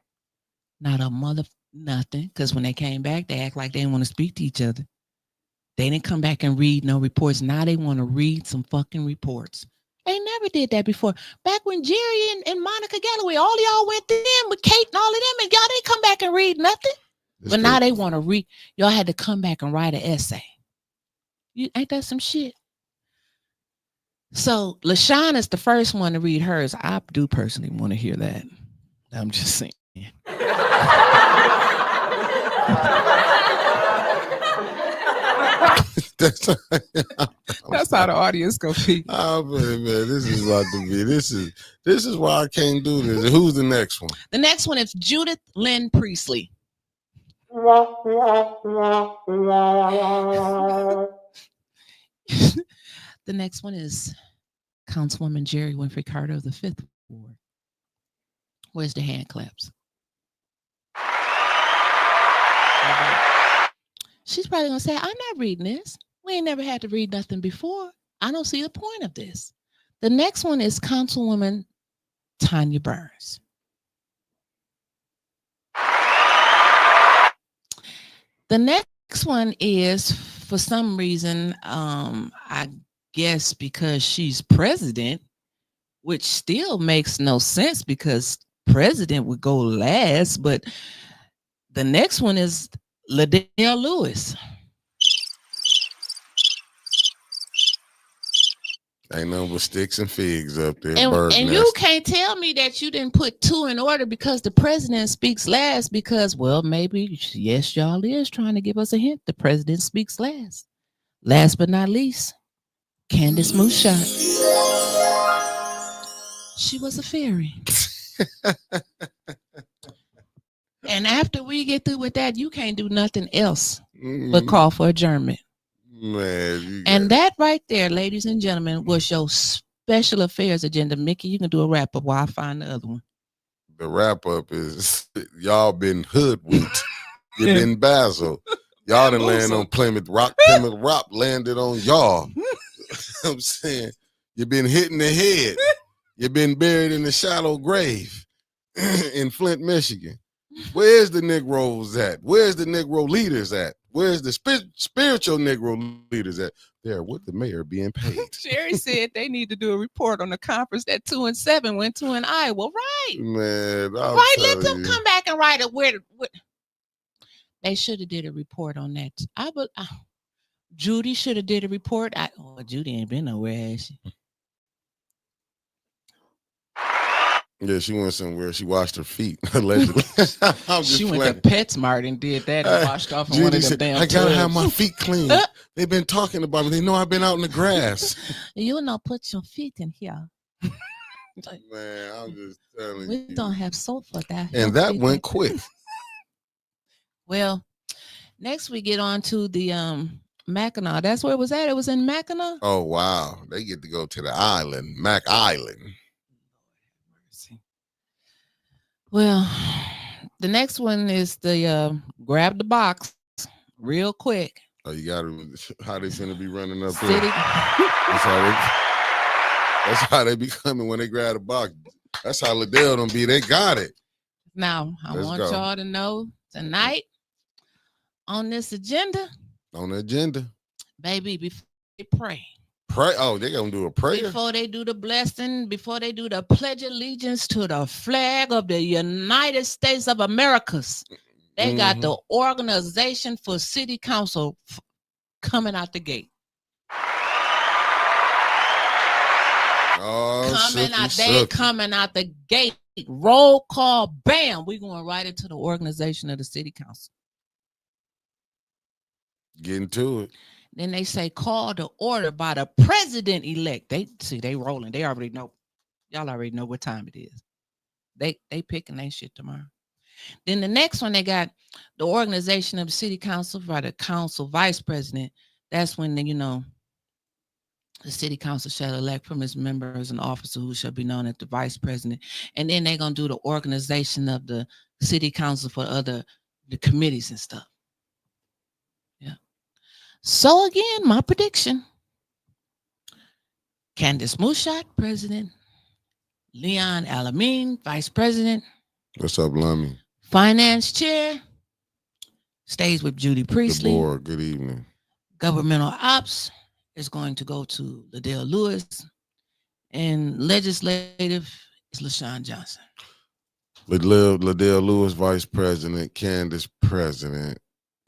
Not nothing. Because when they came back, they act like they didn't want to speak to each other. They didn't come back and read no reports. Now they want to read some fucking reports. They never did that before. Back when Jerry and Monica Galloway, all y'all went to them with Kate and all of them, and y'all didn't come back and read nothing. But now they want to read. Y'all had to come back and write an essay. Ain't that some shit? So LaShawn is the first one to read hers. I do personally want to hear that. I'm just saying. That's how the audience go be. Oh man, this is about to be. This is why I can't do this. Who's the next one? The next one is Judith Lynn Priestley. The next one is Councilwoman Jerry Winfrey Carter of the 5th Ward. Where's the hand claps? She's probably going to say, I'm not reading this. We ain't never had to read nothing before. I don't see the point of this. The next one is Councilwoman Tanya Burns. The next one is, for some reason, I guess because she's president, which still makes no sense because president would go last, but the next one is Liddell Lewis. Ain't nothing but sticks and figs up there. And you can't tell me that you didn't put 2 in order because the president speaks last because, well, maybe, yes, y'all is trying to give us a hint. The president speaks last. Last but not least, Candace Moonshot. She was a fairy. And after we get through with that, you can't do nothing else but call for adjournment. Man, and that right there, ladies and gentlemen, was your special affairs agenda. Mickey, you can do a wrap up while I find the other one. The wrap up is y'all been hoodwinked. You've been Basil. Y'all done land on Plymouth Rock. Plymouth Rock landed on y'all. I'm saying you've been hit in the head. You've been buried in a shallow grave in Flint, Michigan. Where's the Negroes at? Where's the Negro leaders at? Where's the spiritual Negro leaders at? They're with the mayor being paid. Jerry said they need to do a report on the conference that 2 and 7 went to in Iowa. Right. Man. Right. Let them come back and write it. Where they should have did a report on that. Judy should have did a report. Judy ain't been nowhere, has she? Yeah, she went somewhere. She washed her feet, allegedly. She went to PetSmart and did that and washed off in one of them damn I gotta tubs. have my feet clean. They've been talking about me. They know I've been out in the grass. You know, put your feet in here. Man, I'm just telling you. We don't have soap for that. And that went quick. Well, next we get on to the Mackinac. That's where it was at. It was in Mackinac. Oh, wow. They get to go to the island, Mac Island. Well, the next one is the grab the box real quick. Oh, you got to, how they finna be running up City. there? That's how they be coming when they grab the box. That's how Liddell don't be. They got it. Now, I want y'all to know tonight on this agenda. On the agenda. Baby, before they pray. Pray. Oh, they gonna do a prayer before they do the blessing, before they do the pledge of allegiance to the flag of the United States of Americas. They got the organization for city council coming out the gate. Oh, coming out the gate. Roll call, bam. We're going right into the organization of the city council. Getting to it. Then they say call to order by the president-elect. They rolling. They already know. Y'all already know what time it is. They picking their shit tomorrow. Then the next one, they got the organization of the city council by the council vice president. That's when the city council shall elect from its members an officer who shall be known as the vice president. And then they're gonna do the organization of the city council for the committees and stuff. So again, my prediction, Candace Moonshot, president, Leon Alameen, vice president. What's up, Lummy? Finance chair, stays with Judy Priestley. The board, good evening. Governmental ops is going to go to Liddell Lewis. And legislative is LaShawn Johnson. Liddell Lewis, vice president, Candace, president.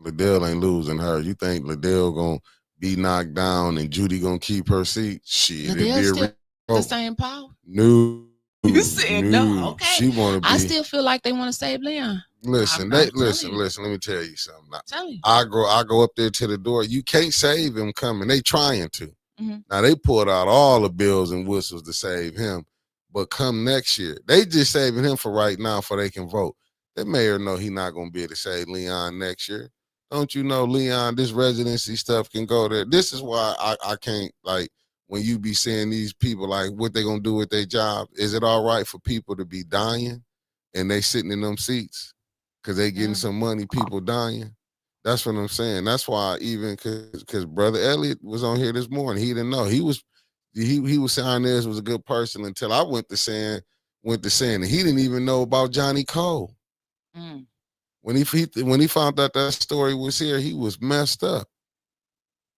Liddell ain't losing her. You think Liddell gonna be knocked down and Judy gonna keep her seat. Shit, they'll still the same power. No, You said no. Okay, she want to be. I still feel like they want to save Leon. Listen, listen. Let me tell you something. Tell you. I go up there to the door. You can't save him coming. They trying to. Mm-hmm. Now they pulled out all the bells and whistles to save him, but come next year, they just saving him for right now, for they can vote. The mayor know he not gonna be able to save Leon next year. Don't you know, Leon? This residency stuff can go there. This is why I can't, like, when you be seeing these people, like, what they gonna do with their job. Is it all right for people to be dying and they sitting in them seats because they getting some money, people dying? That's what I'm saying. That's why, even because Brother Elliot was on here this morning, he didn't know. He was saying this was a good person until I went to saying and he didn't even know about Johnny Cole. Mm. When he found out that story was here, he was messed up.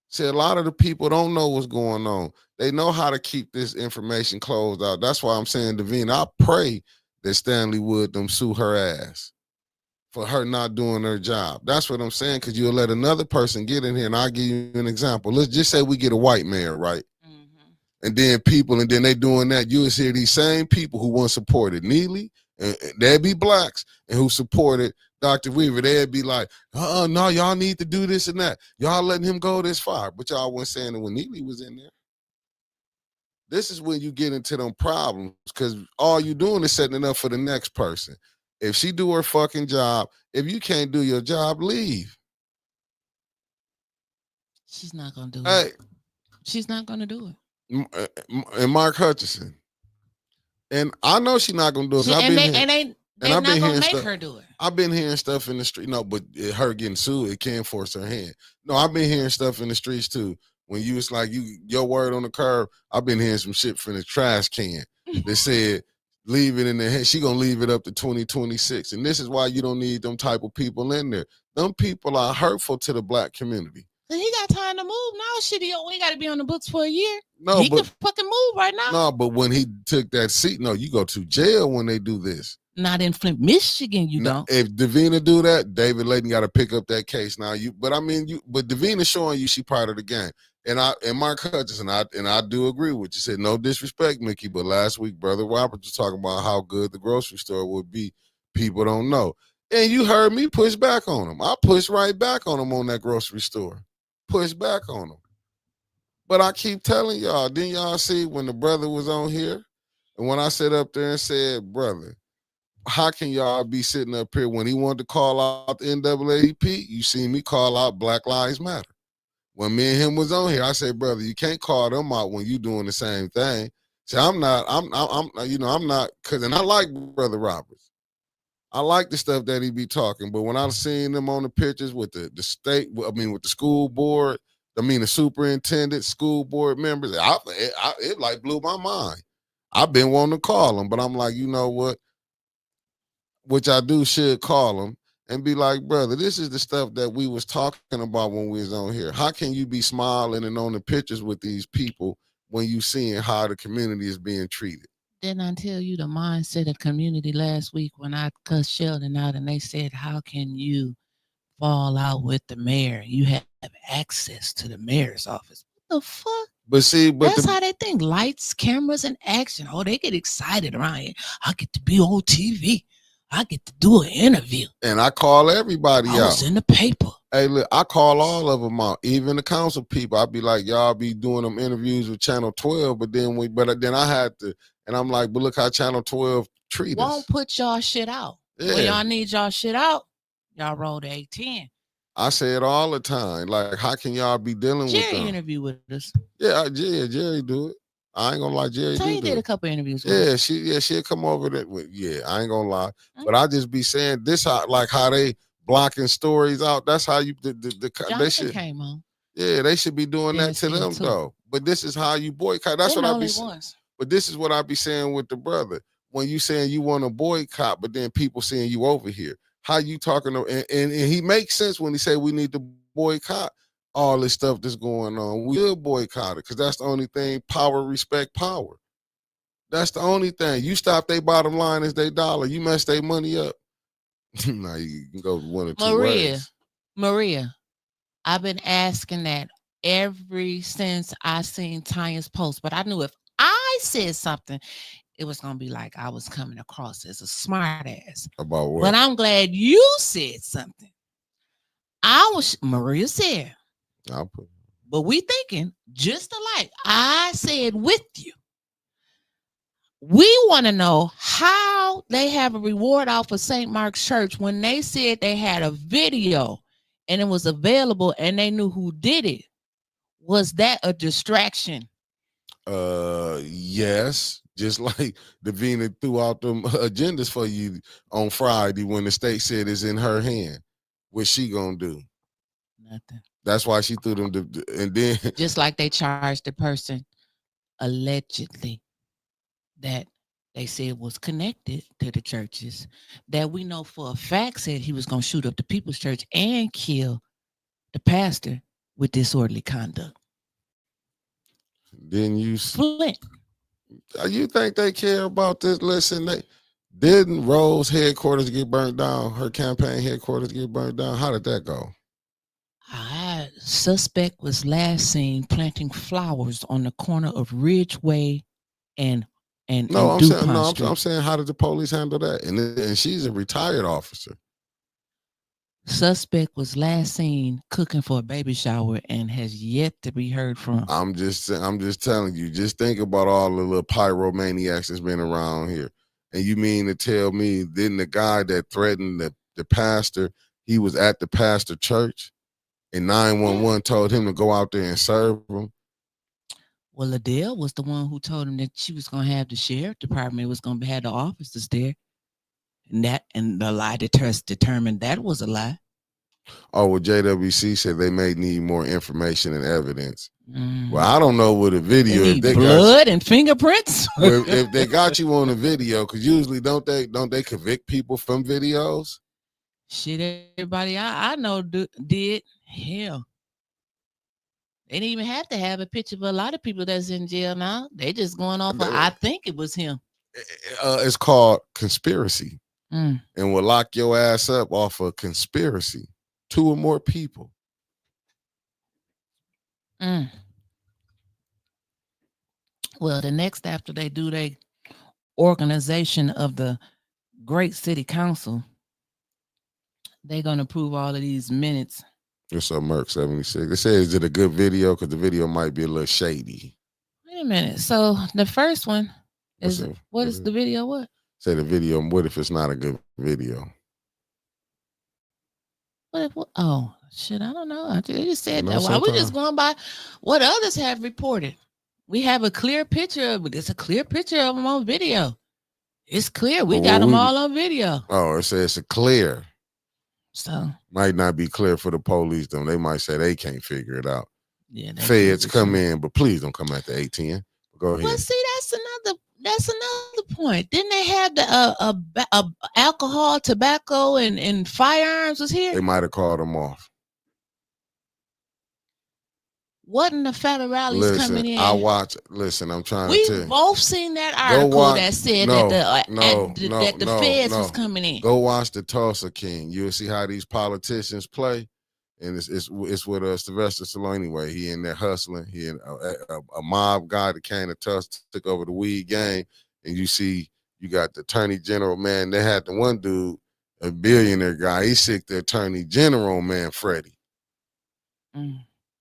See, a lot of the people don't know what's going on. They know how to keep this information closed out. That's why I'm saying, Davina, I pray that Stanley Wood them sue her ass for her not doing her job. That's what I'm saying, because you'll let another person get in here, and I'll give you an example. Let's just say we get a white mayor, right? Mm-hmm. And then they doing that. You will see these same people who once supported Neely, and they'd be blacks, and who supported Dr. Weaver. They'd be like, no, y'all need to do this and that. Y'all letting him go this far. But y'all weren't saying it when Neely was in there. This is when you get into them problems, because all you doing is setting it up for the next person. If she do her fucking job, if you can't do your job, leave. She's not gonna do it. She's not gonna do it. And Mark Hutchinson. And I know she's not gonna do it. They're not gonna make her do it. I've been hearing stuff in the street. No, but her getting sued, it can't force her hand. No, I've been hearing stuff in the streets too. When you was like, your word on the curb, I've been hearing some shit from the trash can. They said, leave it in the hand. She gonna leave it up to 2026. And this is why you don't need them type of people in there. Them people are hurtful to the black community. He got time to move now. Shit, he got to be on the books for a year. No, he can fucking move right now. No, but when he took that seat, no, you go to jail when they do this. Not in Flint, Michigan, you don't. If Davina do that, David Layton got to pick up that case now. But Davina's showing you she part of the game. And Mark Hutchinson, I do agree with you. Said no disrespect, Mickey, but last week Brother Robert was talking about how good the grocery store would be. People don't know, and you heard me push back on him. I pushed right back on him on that grocery store. Push back on him. But I keep telling y'all, didn't y'all see when the brother was on here, and when I sat up there and said, brother, how can y'all be sitting up here when he wanted to call out the NAACP? You see me call out Black Lives Matter. When me and him was on here, I said, brother, you can't call them out when you doing the same thing. See, I'm not, because, and I like Brother Roberts. I like the stuff that he be talking, but when I've seen them on the pictures with the state, with the school board, the superintendent, school board members, it like blew my mind. I've been wanting to call them, but I'm like, you know what? Which I should call them. And be like, brother, this is the stuff that we was talking about when we was on here. How can you be smiling and on the pictures with these people when you seeing how the community is being treated? Didn't I tell you the mindset of community last week when I cussed Sheldon out and they said, how can you fall out with the mayor? You have access to the mayor's office. What the fuck? That's how they think. Lights, cameras, and action. Oh, they get excited around here. I get to be on TV. I get to do an interview. And I call everybody out. I was in the paper. Hey, look, I call all of them out, even the council people. I be like, y'all be doing them interviews with Channel 12, but then I had to, and I'm like, but look how Channel 12 treat us. Won't put y'all shit out. Yeah. When y'all need y'all shit out, y'all roll the 810. I say it all the time. Like, how can y'all be dealing with them? Jerry interview with us. Yeah, Jerry do it. I ain't gonna lie, Jerry. So he did a couple interviews with us. She'll come over there. I ain't gonna lie. Mm-hmm. But I just be saying this how they blocking stories out. That's how you they should came on. Yeah, they should be doing that to them too. Though. But this is how you boycott. That's what I be saying. But this is what I be saying with the brother. When you saying you want to boycott, but then people seeing you over here. How you talking to, and he makes sense when he say we need to boycott all this stuff that's going on. We'll boycott it because that's the only thing. Power, respect, power. That's the only thing. You stop their bottom line is their dollar. You mess their money up. Now you can go one or two ways. Maria, I've been asking that since I seen Tanya's post. But I knew if I said something, it was gonna be like I was coming across as a smart ass. About what? But I'm glad you said something. Maria said, but we thinking just alike. I said with you. We want to know how they have a reward off of St. Mark's Church when they said they had a video and it was available and they knew who did it. Was that a distraction? Yes. Just like Davina threw out them agendas for you on Friday when the state said it's in her hand. What's she gonna do? Nothing. That's why she threw them. And then just like they charged the person allegedly that they said was connected to the churches, that we know for a fact said he was gonna shoot up the People's Church and kill the pastor with disorderly conduct. Then you Flint. You think they care about this? Listen, didn't Rose headquarters get burnt down? Her campaign headquarters get burnt down? How did that go? Suspect was last seen planting flowers on the corner of Ridgeway and I'm saying, how did the police handle that? And she's a retired officer. Suspect was last seen cooking for a baby shower and has yet to be heard from. I'm just telling you, just think about all the little pyromaniacs that's been around here. And you mean to tell me, then the guy that threatened the pastor, he was at the pastor church and 911 told him to go out there and serve him? Well, Adele was the one who told him that she was going to have the sheriff department was going to have the officers there. And the lie determined that was a lie. Oh, well, JWC said they may need more information and evidence. Well, I don't know what a video. If they blood and fingerprints. if they got you on a video, because usually don't they convict people from videos? Shit, everybody I know did. Hell, they didn't even have to have a picture of a lot of people that's in jail now. They just going off of, I think it was him. It's called conspiracy. And will lock your ass up off of conspiracy. 2 or more people. Well, the next after they do their organization of the Great City Council, they're going to approve all of these minutes. What's up, Merc 76? They say, is it a good video? Because the video might be a little shady. Wait a minute. So the first one is, what is the video? What? Say the video, what if it's not a good video? Oh, shit, I don't know. They just said that. Why we just going by what others have reported? We have a clear picture of it. It's a clear picture of them on video. It's clear. We got them all on video. Oh, it says it's clear. So might not be clear for the police, though. They might say they can't figure it out. Yeah, feds come in, but please don't come at the 810. Go ahead. Well, see, that's another point. Didn't they have the alcohol, tobacco, and firearms was here? They might have called them off. Wasn't the federal rallies coming in? I'm trying to tell you. We've both seen that article that said that the feds was coming in. Go watch the Tulsa King. You'll see how these politicians play. And it's with Sylvester Stallone anyway. He in there hustling. He in a mob guy that came to Tulsa, took over the weed game. And you see, you got the attorney general, man. They had the one dude, a billionaire guy. He sick the attorney general, man, Freddie.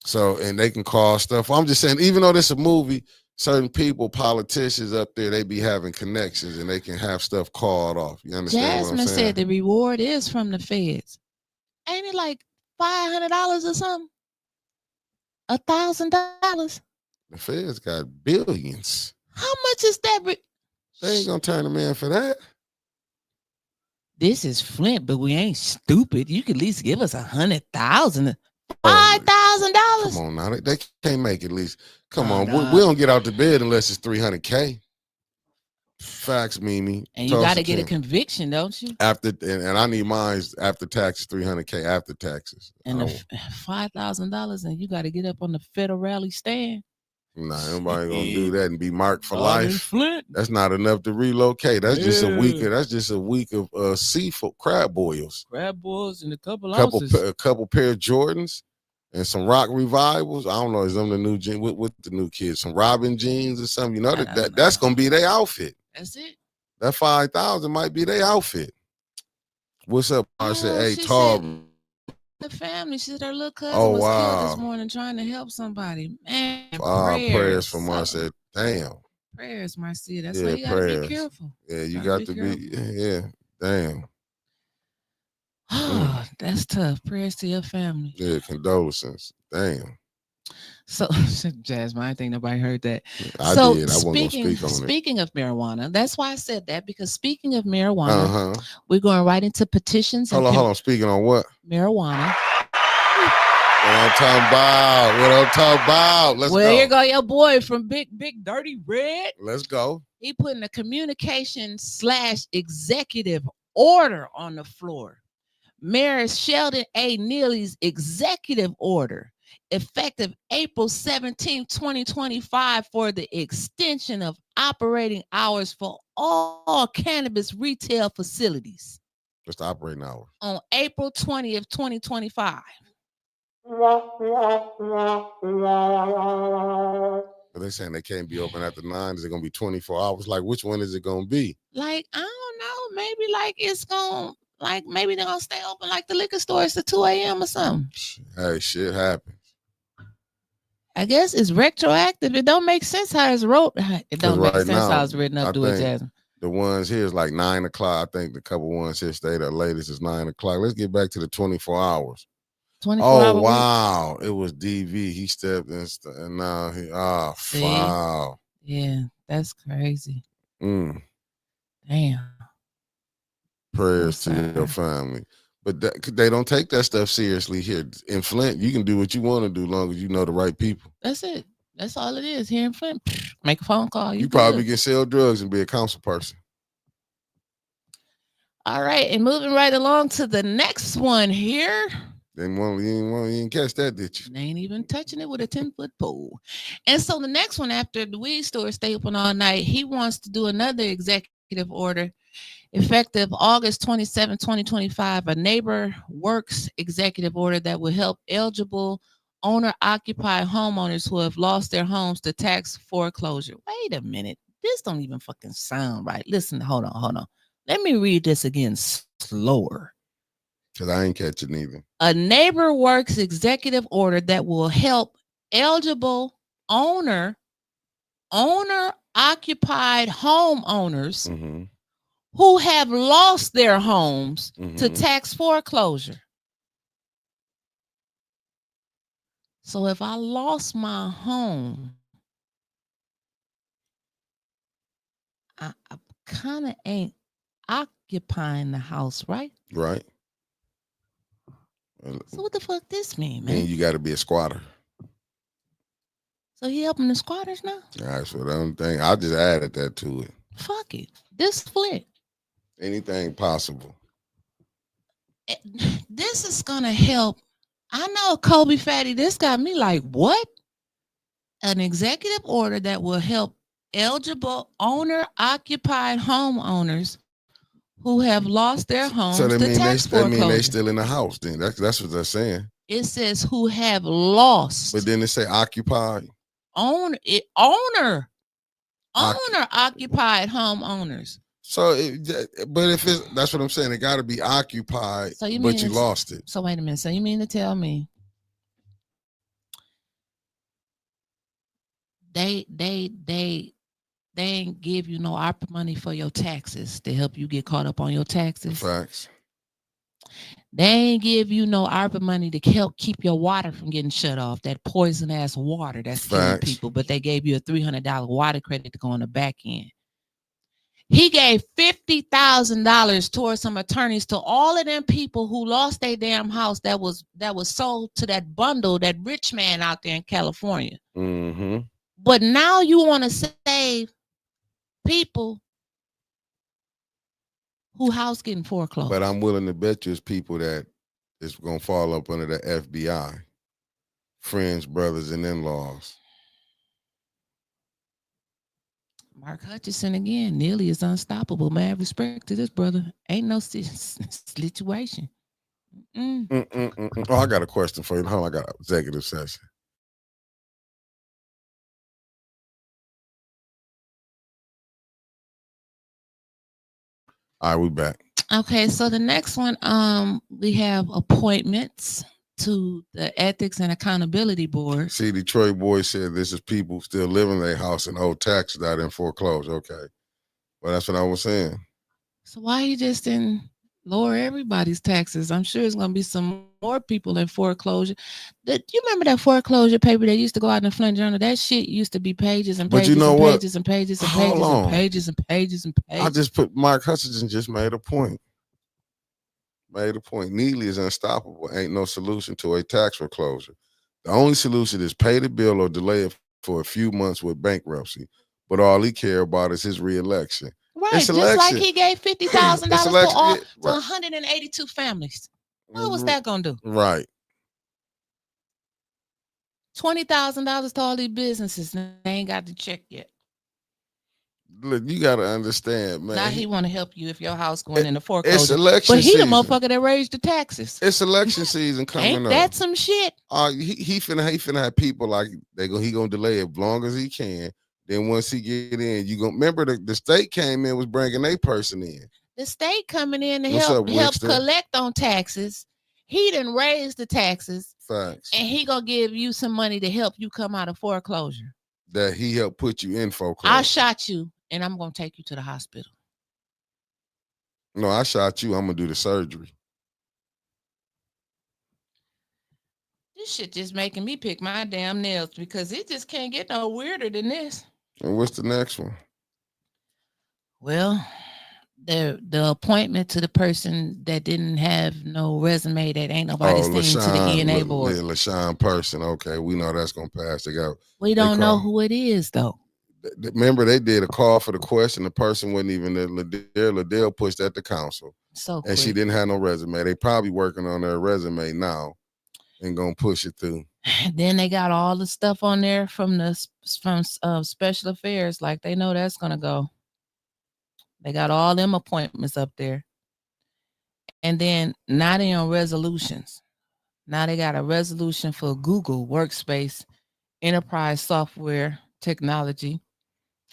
So, and they can call stuff. I'm just saying, even though this is a movie, certain people, politicians up there, they be having connections and they can have stuff called off. You understand Jasmine what I'm saying? said the reward is from the feds. Ain't it like $500 or something? $1,000? The feds got billions. How much is that? They ain't gonna turn them in for that. This is Flint, but we ain't stupid. You could at least give us $100,000. $5,000. Come on now, they can't make it at least. Come on, we don't get out the bed unless it's $300K. Facts, Mimi. And you got to get a conviction, don't you? And I need mine after taxes, $300K after taxes. And $5,000, and you got to get up on the federal rally stand. Nah, nobody gonna do that and be marked for life. That's not enough to relocate. That's just a week. That's just a week of seafood, crab boils and a couple pair of Jordans. and some rock revivals. I don't know, is them the new jeans with the new kids? Some Robin jeans or something. You know that's gonna be their outfit. That's it. That 5,000 might be their outfit. What's up? I said, hey, Tall. The family. She said her little cousin was killed this morning trying to help somebody. Man, prayers for Marcia. Damn. Prayers, Marcia. That's why you gotta be careful. Yeah, you got to be. Yeah, damn. Oh, that's tough. Prayers to your family. Yeah, condolences. Damn. So, Jasmine, I think nobody heard that. I did. I wasn't gonna speak on it. Speaking of marijuana, that's why I said that, because speaking of marijuana, we're going right into petitions. Hold on. Speaking on what? Marijuana. What I'm talking about. Let's go. Well, here go your boy from Big Dirty Red. Let's go. He putting a communication/executive order on the floor. Mayor Sheldon A. Neely's executive order, effective April 17, 2025, for the extension of operating hours for all cannabis retail facilities. Just the operating hours. On April 20th, 2025. They're saying they can't be open after 9. Is it going to be 24 hours? Like, which one is it going to be? Like, I don't know. Maybe like it's going to, like, maybe they're going to stay open like the liquor stores to 2 a.m. or something. Hey, shit happens. I guess it's retroactive. It don't make sense how it's wrote. It don't make sense how it's written up to it, Jasmine. The ones here is like 9 o'clock. I think the couple ones here stay the latest is 9 o'clock. Let's get back to the 24 hours. 24 hours. Wow. It was DV. He stepped in and now wow. Yeah, that's crazy. Damn. Prayers to your family. But they don't take that stuff seriously here. In Flint, you can do what you want to do as long as you know the right people. That's it. That's all it is here in Flint. Make a phone call. You probably can sell drugs and be a council person. All right. And moving right along to the next one here. You didn't catch that, did you? They ain't even touching it with a 10-foot pole. And so the next one, after the weed store stay open all night, he wants to do another executive order effective August 27, 2025, a Neighbor Works executive order that will help eligible owner-occupied homeowners who have lost their homes to tax foreclosure. Wait a minute. This don't even fucking sound right. Listen, hold on. Let me read this again slower. Because I ain't catching either. A Neighbor Works executive order that will help eligible owner-occupied homeowners who have lost their homes to tax foreclosure. So if I lost my home, I kind of ain't occupying the house, right? Right. So what the fuck this mean, man? And you got to be a squatter. So he helping the squatters now? That's what I'm thinking. I just added that to it. Fuck it. This Flint. Anything possible. This is going to help. I know, Kobe Fatty, this got me like, what? An executive order that will help eligible owner-occupied homeowners who have lost their homes to tax foreclosure. That mean they still in the house then. That's what they're saying. It says who have lost. But then it say occupied. Owner-occupied homeowners. So, but if it's, that's what I'm saying, it got to be occupied, but you lost it. So wait a minute. So you mean to tell me they ain't give you no ARPA money for your taxes to help you get caught up on your taxes? Facts. They ain't give you no ARPA money to help keep your water from getting shut off, that poison ass water that's killing people, but they gave you a $300 water credit to go on the back end. He gave $50,000 towards some attorneys to all of them people who lost their damn house that was sold to that bundle, that rich man out there in California. But now you want to save people who house getting foreclosed. But I'm willing to bet you it's people that is going to fall up under the FBI. Friends, brothers, and in-laws. Mark Hutchison again. Neely is unstoppable. Man, respect to this brother. Ain't no situation. Oh, I got a question for you. Hold on, I got an executive session. All right, we back. Okay, so the next one, we have appointments to the Ethics and Accountability Board. See, Detroit boy said this is people still living in their house and owe taxes out in foreclosure. Okay. Well, that's what I was saying. So why you just didn't lower everybody's taxes? I'm sure it's going to be some more people in foreclosure. You remember that foreclosure paper that used to go out in the Flint Journal? That shit used to be pages and pages and pages and pages and pages and pages and pages and pages. I just put Mark Hutchinson just made a point. Neely is unstoppable. Ain't no solution to a tax foreclosure. The only solution is pay the bill or delay it for a few months with bankruptcy. But all he care about is his reelection. Right, just like he gave $50,000 to 182 families. What was that gonna do? Right. $20,000 to all these businesses, and they ain't got the check yet. Look, you gotta understand, man. Now he want to help you if your house going into foreclosure. It's election but he season. the motherfucker that raised the taxes. It's election season coming ain't up. That some shit? He finna have people like he gonna delay it as long as he can. Then once he get in, you gonna remember the state came in was bringing their person in. The state coming in to help collect on taxes. He done raised the taxes. Facts. And he gonna give you some money to help you come out of foreclosure. That he helped put you in foreclosure. I shot you. And I'm going to take you to the hospital. No, I shot you. I'm going to do the surgery. This shit just making me pick my damn nails because it just can't get no weirder than this. And what's the next one? Well, the appointment to the person that didn't have no resume that ain't nobody seen to the E&A board. LaShawn Person. Okay, we know that's going to pass. We don't know who it is, though. Remember, they did a call for the question. The person wasn't even there. Liddell pushed at the council. And she didn't have no resume. They probably working on their resume now and gonna push it through. Then they got all the stuff on there from special affairs. Like they know that's gonna go. They got all them appointments up there. And then now they on resolutions. Now they got a resolution for Google Workspace Enterprise Software Technology.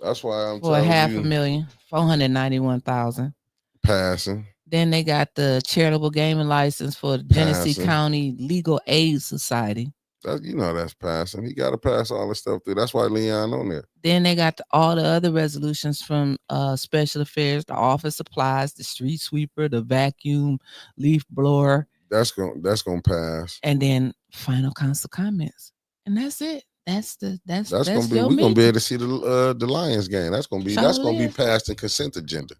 That's why I'm for $500,000, $491,000 passing. Then they got the charitable gaming license for the Genesee County Legal Aid Society. That's passing. He got to pass all the stuff through. That's why Leon on there. Then they got all the other resolutions from special affairs, the office supplies, the street sweeper, the vacuum, leaf blower. That's gonna pass. And then final council comments, and that's it. That's gonna be. We're gonna be able to see the Lions game. That's gonna be passed in consent agenda.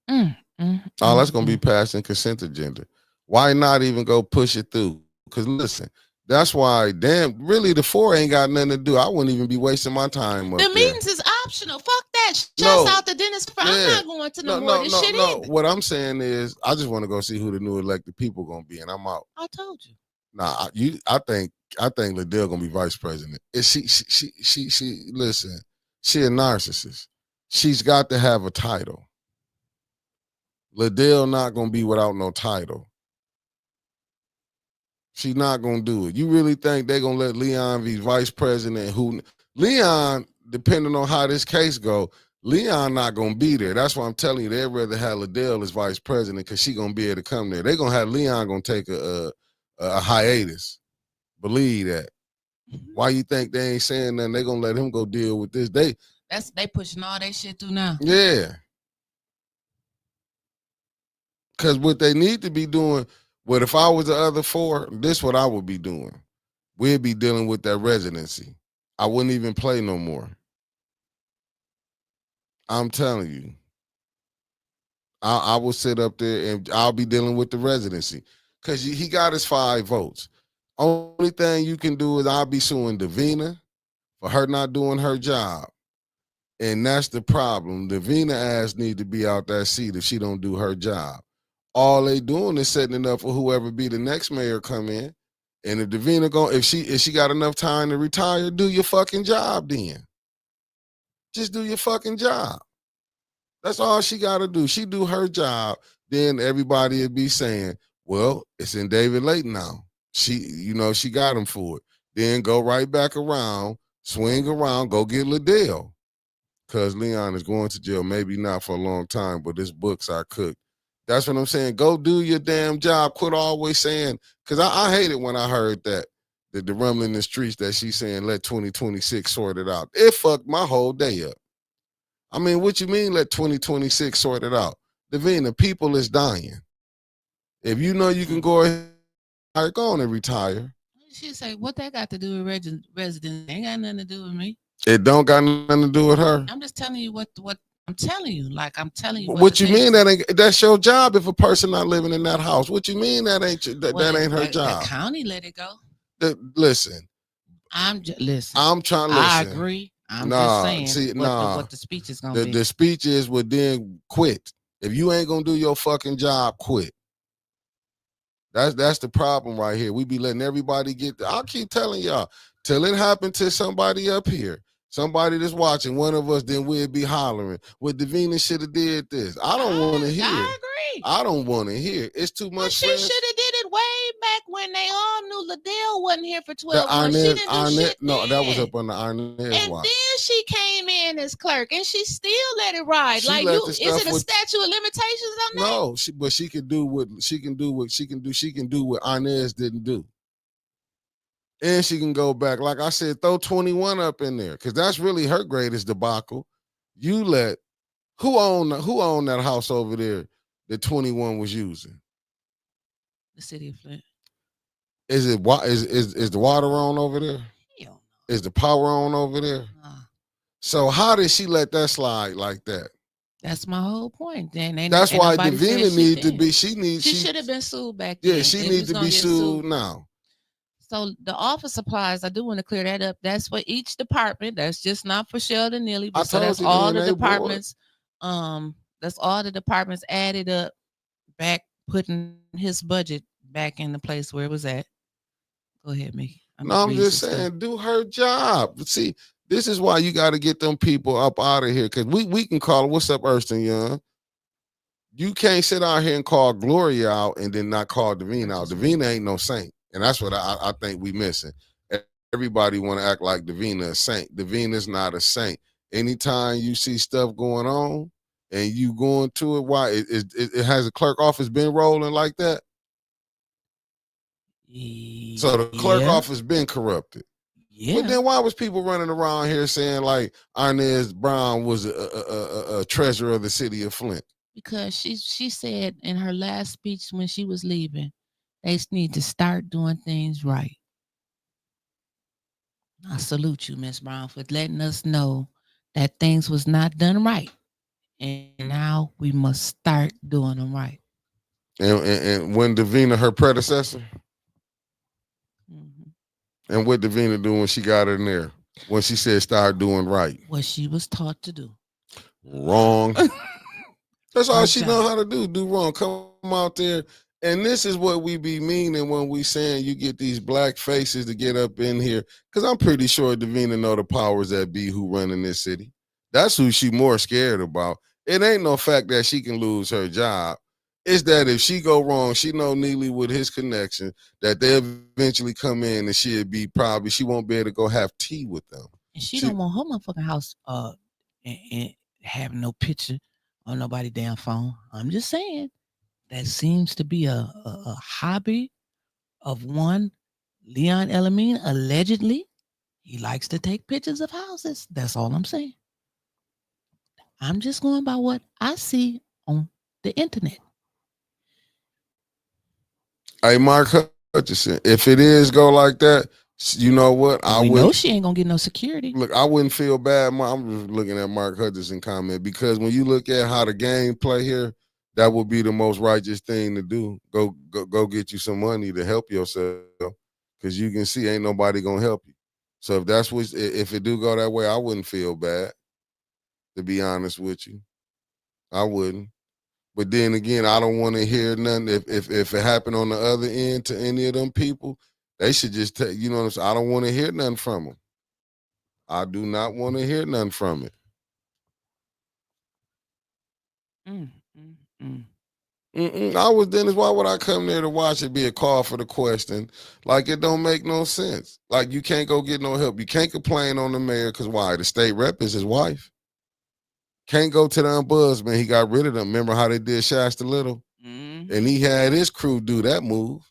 That's gonna be passed in consent agenda. Why not even go push it through? Because listen, that's why. Really, the 4 ain't got nothing to do. I wouldn't even be wasting my time. The meetings is optional. Fuck that. Shouts out to Dennis. I'm not going to no more of this shit either. What I'm saying is, I just want to go see who the new elected people gonna be, and I'm out. I told you. Nah, I think Liddell gonna be vice president. She listen, she a narcissist. She's got to have a title. Liddell not gonna be without no title. She's not gonna do it. You really think they're gonna let Leon be vice president? Leon, depending on how this case go, Leon not gonna be there. That's why I'm telling you, they'd rather have Liddell as vice president because she gonna be able to come there. They're gonna have Leon gonna take a hiatus. Believe that. Why you think they ain't saying nothing? They gonna let him go deal with this. They pushing all that shit through now. Yeah. Cause what they need to be doing, if I was the other 4, this what I would be doing. We'd be dealing with that residency. I wouldn't even play no more. I'm telling you. I will sit up there and I'll be dealing with the residency. Cause he got his 5 votes. Only thing you can do is I'll be suing Davina for her not doing her job. And that's the problem. Davina ass need to be out that seat if she don't do her job. All they doing is setting it up for whoever be the next mayor come in. And if Davina if she got enough time to retire, do your fucking job then. Just do your fucking job. That's all she got to do. She do her job. then everybody would be saying, well, it's in David Layton now. She got him for it. Then go right back around, swing around, go get Liddell. Because Leon is going to jail, maybe not for a long time, but his books are cooked. That's what I'm saying. Go do your damn job. Quit always saying, because I hate it when I heard that, the rumbling in the streets that she's saying, let 2026 sort it out. It fucked my whole day up. I mean, what you mean let 2026 sort it out? Davina, people is dying. If you know you can go ahead, go on and retire. She say, what that got to do with residents? Ain't got nothing to do with me. It don't got nothing to do with her. I'm just telling you what I'm telling you. Like I'm telling you. What you mean that's your job if a person not living in that house? What you mean that ain't her job? The county let it go. Listen. Listen. I'm trying to listen. I agree. I'm just saying what the speech is gonna be. The speech is would then quit. If you ain't gonna do your fucking job, quit. That's the problem right here. We be letting everybody get there. I'll keep telling y'all till it happened to somebody up here, somebody that's watching, one of us, then we'll be hollering. What Davina should have did this. I don't want to hear. I agree. I don't want to hear. It's too much. She should have did it way back when they all knew Liddell wasn't here for 12 months. She didn't do shit no, then. That was up on the Arnez and watch. Then she came in as clerk, and she still let it ride. Is it a statute of limitations on that? No, but she can do what she can do. She can do what Arnez didn't do. And she can go back. Like I said, throw 21 up in there, because that's really her greatest debacle. You let who owned that house over there that 21 was using? The city of Flint. Is the water on over there? Hell no. Is the power on over there? So how did she let that slide like that? That's my whole point. That's why Davina needs to be. She should have been sued back then. Yeah, she needs to be sued now. So the office supplies, I do want to clear that up. That's for each department. That's just not for Sheldon Neely. But so that's all the departments. That's all the departments added up, back putting his budget back in the place where it was at. Go ahead, Mickey. I'm just saying, do her job. See, this is why you got to get them people up out of here, because we can call, what's up, Erston Young? You can't sit out here and call Gloria out and then not call Davina out. Davina ain't no saint. And that's what I think we missing. Everybody want to act like Davina a saint. Davina's not a saint. Anytime you see stuff going on and you going to it, why it has a clerk office been rolling like that? So the clerk office been corrupted. Yeah. But then why was people running around here saying like Arnez Brown was a treasurer of the city of Flint? Because she said in her last speech when she was leaving, they need to start doing things right. I salute you, Miss Brown, for letting us know that things was not done right. And now we must start doing them right. And when Davina, her predecessor? Mm-hmm. And what Davina do when she got in there? When she said start doing right? What she was taught to do. Wrong. That's all she know how to do. Do wrong. Come out there. And this is what we be meaning when we saying you get these black faces to get up in here. Because I'm pretty sure Davina know the powers that be who run in this city. That's who she more scared about. It ain't no fact that she can lose her job. It's that if she go wrong, she know Neely with his connection, that they'll eventually come in and she won't be able to go have tea with them. And she don't want her motherfucking house and have no picture on nobody damn phone. I'm just saying. That seems to be a hobby of one Leon Elamine. Allegedly, he likes to take pictures of houses. That's all I'm saying. I'm just going by what I see on the internet. Hey, Mark Hutchison, if it is go like that, you know what? I know she ain't gonna get no security. Look, I wouldn't feel bad. I'm just looking at Mark Hutchison comment, because when you look at how the game play here, that would be the most righteous thing to do. Go get you some money to help yourself, because you can see ain't nobody gonna help you. So if it do go that way, I wouldn't feel bad. To be honest with you, I wouldn't. But then again, I don't want to hear nothing. If it happened on the other end to any of them people, they should just take. You know what I'm saying? I don't want to hear nothing from them. I do not want to hear nothing from it. I was Dennis. Why would I come there to watch it be a call for the question? Like, it don't make no sense. Like, you can't go get no help. You can't complain on the mayor because why? The state rep is his wife. Can't go to the ombudsman. He got rid of them. Remember how they did Shasta Little? Mm-hmm. And he had his crew do that move.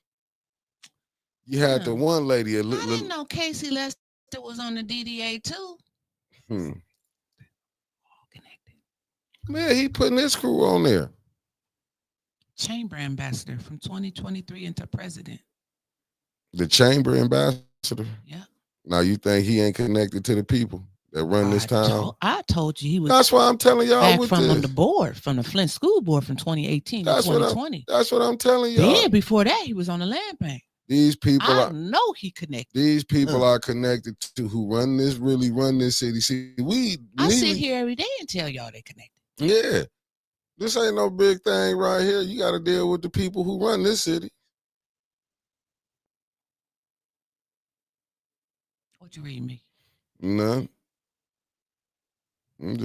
You had the one lady. I didn't know Casey Lester was on the DDA too. Man, he putting his crew on there. Chamber ambassador from 2023 into president. The chamber ambassador? Yeah. Now you think he ain't connected to the people that run this town? I told you he was. That's why I'm telling y'all. Back from the board, from the Flint School Board from 2018 to 2020. That's what I'm telling y'all. Then before that, he was on the land bank. These people I know he connected. These people are connected to who really run this city. See, I sit here every day and tell y'all they connected. Yeah. This ain't no big thing right here. You got to deal with the people who run this city. What you reading me? None. I'm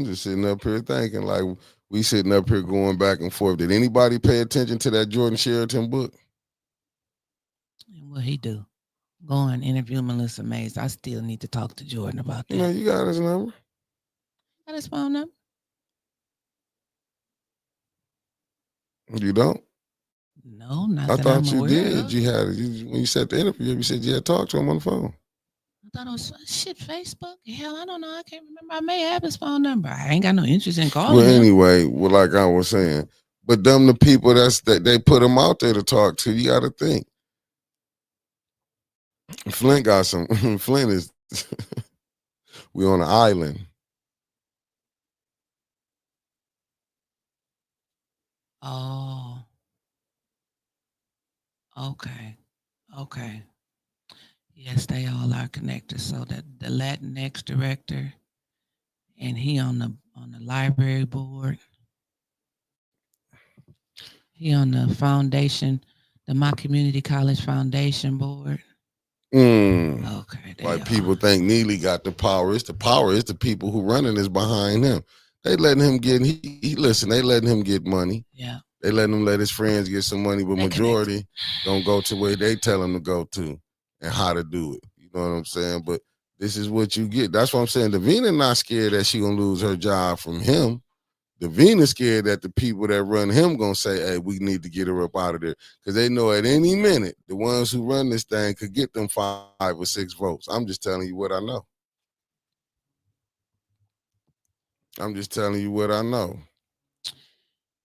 just sitting up here thinking, like, we sitting up here going back and forth. Did anybody pay attention to that Jordan Sheraton book? What he do? Go and interview Melissa Mays. I still need to talk to Jordan about that. No, you got his number. Got his phone number? You don't? No, not I that thought I'm you aware did. of. You had it when you said the interview. You said you had talked to him on the phone. I thought it was shit. Facebook. Hell, I don't know. I can't remember. I may have his phone number. I ain't got no interest in calling. Well, him. anyway, like I was saying, but them the people that they put him out there to talk to. You got to think. Flint got some. Flint is. We on an island. Oh. Okay. Yes, they all are connected. So that the Latinx director, and he on the library board. He on the foundation, the My Community College Foundation board. Okay. Like people think Neely got the power. It's the power. It's the people who running is behind him. They letting him get. Listen. They letting him get money. Yeah. They letting him let his friends get some money, but majority don't go to where they tell him to go to and how to do it. You know what I'm saying? But this is what you get. That's what I'm saying. Davina not scared that she gonna lose her job from him. Davina scared that the people that run him gonna say, "Hey, we need to get her up out of there," because they know at any minute the ones who run this thing could get them 5 or 6 votes. I'm just telling you what I know.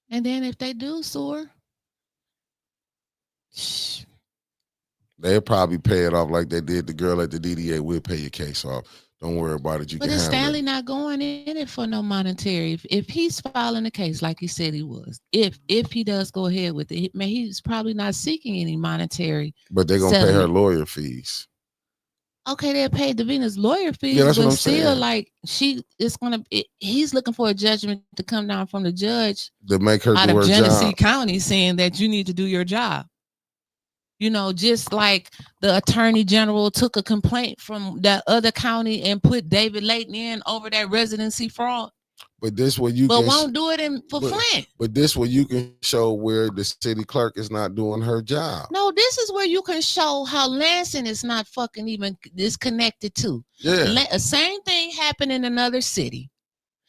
And then if they do soar, they'll probably pay it off like they did the girl at the DDA. We'll pay your case off. Don't worry about it. But is Stanley not going in it for no monetary? If he's filing the case like he said he was, if he does go ahead with it, man, he's probably not seeking any monetary. But they're gonna pay her lawyer fees. Okay, they'll pay Davina's lawyer fees, yeah, that's but what I'm still, saying. like he's looking for a judgment to come down from the judge to make her out do of her Genesee job. County, saying that you need to do your job. You know, just like the attorney general took a complaint from that other county and put David Layton in over that residency fraud. But this way you won't do it for Flint. But this way you can show where the city clerk is not doing her job. No, this is where you can show how Lansing is not fucking even disconnected to. Yeah. Same thing happened in another city.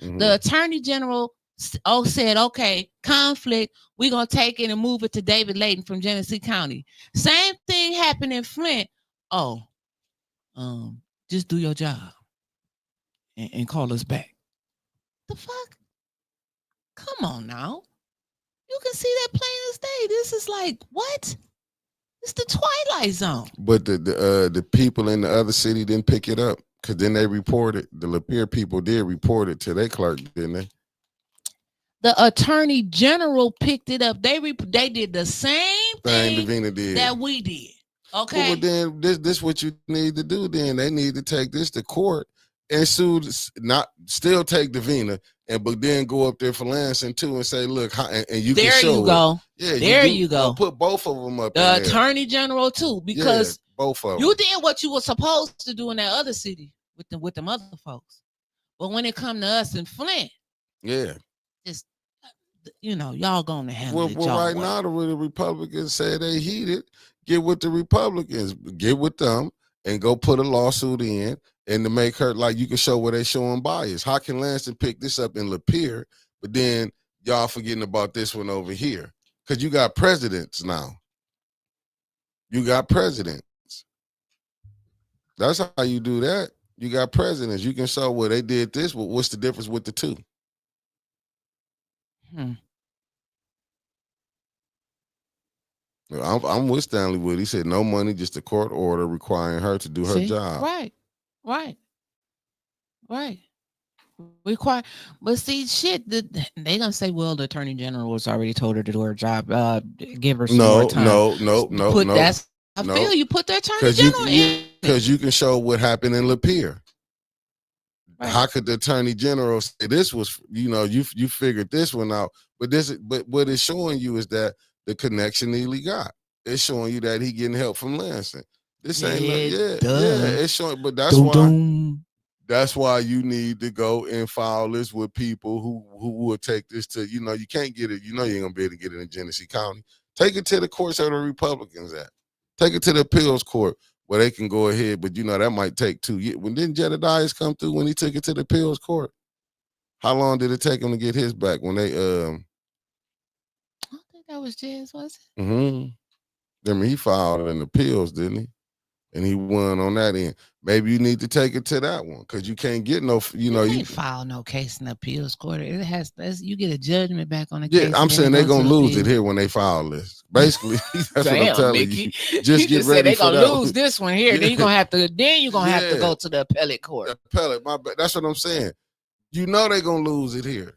Mm-hmm. The attorney general said, okay, conflict, we're going to take it and move it to David Layton from Genesee County. Same thing happened in Flint. Just do your job and call us back. The fuck? Come on now. You can see that plain as day. This is like, what? It's the Twilight Zone. But the people in the other city didn't pick it up because then they reported. The Lapeer people did report it to their clerk, didn't they? The attorney general picked it up. They did the same thing Davina did that we did. Okay. Well, then this what you need to do. Then they need to take this to court and sue. Still take Davina, but then go up there for Lansing too and say, look, and you there can show you go. It. Yeah, there you go. Put both of them up. The attorney general too, because both of them. You did what you were supposed to do in that other city with them other folks. But when it come to us in Flint, yeah. y'all gonna handle it. Well, right now the Republicans say they heated. Get with the Republicans, get with them, and go put a lawsuit in, and to make her like you can show where they showing bias. How can Lansing pick this up in Lapeer, but then y'all forgetting about this one over here? Because you got presidents now. You got presidents. That's how you do that. You got presidents. You can show where they did this. But what's the difference with the two? I'm with Stanley Wood. He said no money, just a court order requiring her to do her job. Right. Require, but see, shit. They gonna say, well, the attorney general has already told her to do her job. Give her some more time. No. I feel you put the attorney general in because you can show what happened in Lapeer. Right. How could the attorney general say this was, you figured this one out? But what it's showing you is that the connection Neely got. It's showing you that he getting help from Lansing. This ain't it's showing, but that's why you need to go and file this with people who will take this to, you can't get it, you ain't gonna be able to get it in Genesee County. Take it to the courts where the Republicans at. Take it to the appeals court where they can go ahead, but that might take 2 years. When didn't Jedediah come through when he took it to the appeals court? How long did it take him to get his back when they I don't think that was Jez, was it? I mean, he filed an appeals, didn't he? And he won on that end. Maybe you need to take it to that one because you can't get no, you can't file no case in the appeals court. It has, you get a judgment back on the case. Yeah, I'm saying they're gonna lose it here when they file this. Basically, that's what I'm telling you. Just get ready for that. They're gonna lose this one here. Then you're gonna have to. Then you're gonna have to go to the appellate court. That's what I'm saying. They're gonna lose it here.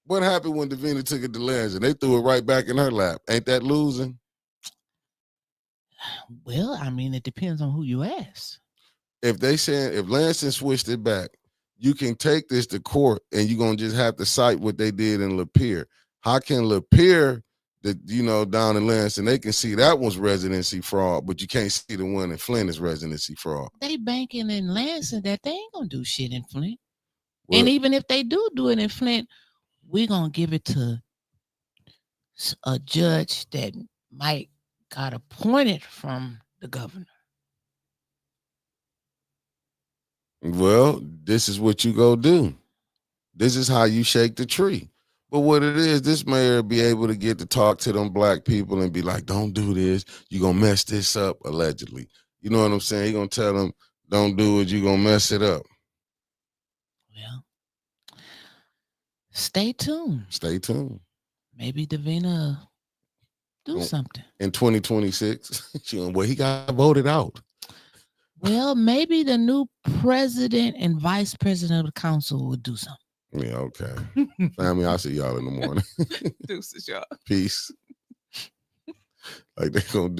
What happened when Davina took it to Lansing? They threw it right back in her lap. Ain't that losing? Well, I mean, it depends on who you ask. If Lansing switched it back, you can take this to court and you're going to just have to cite what they did in Lapeer. How can Lapeer, down in Lansing, they can see that was residency fraud, but you can't see the one in Flint is residency fraud. They banking in Lansing that they ain't going to do shit in Flint. Well, and even if they do it in Flint, we're going to give it to a judge that might got appointed from the governor. Well, this is what you go do. This is how you shake the tree. But what it is, this mayor be able to get to talk to them black people and be like, don't do this. You're going to mess this up, allegedly. You know what I'm saying? He's going to tell them, don't do it. You're going to mess it up. Well, stay tuned. Maybe Davina do something. In 2026, he got voted out. Well, maybe the new president and vice president of the council will do something. Yeah, okay. Family, I'll see y'all in the morning. Deuces, y'all. Peace. Like they gonna do.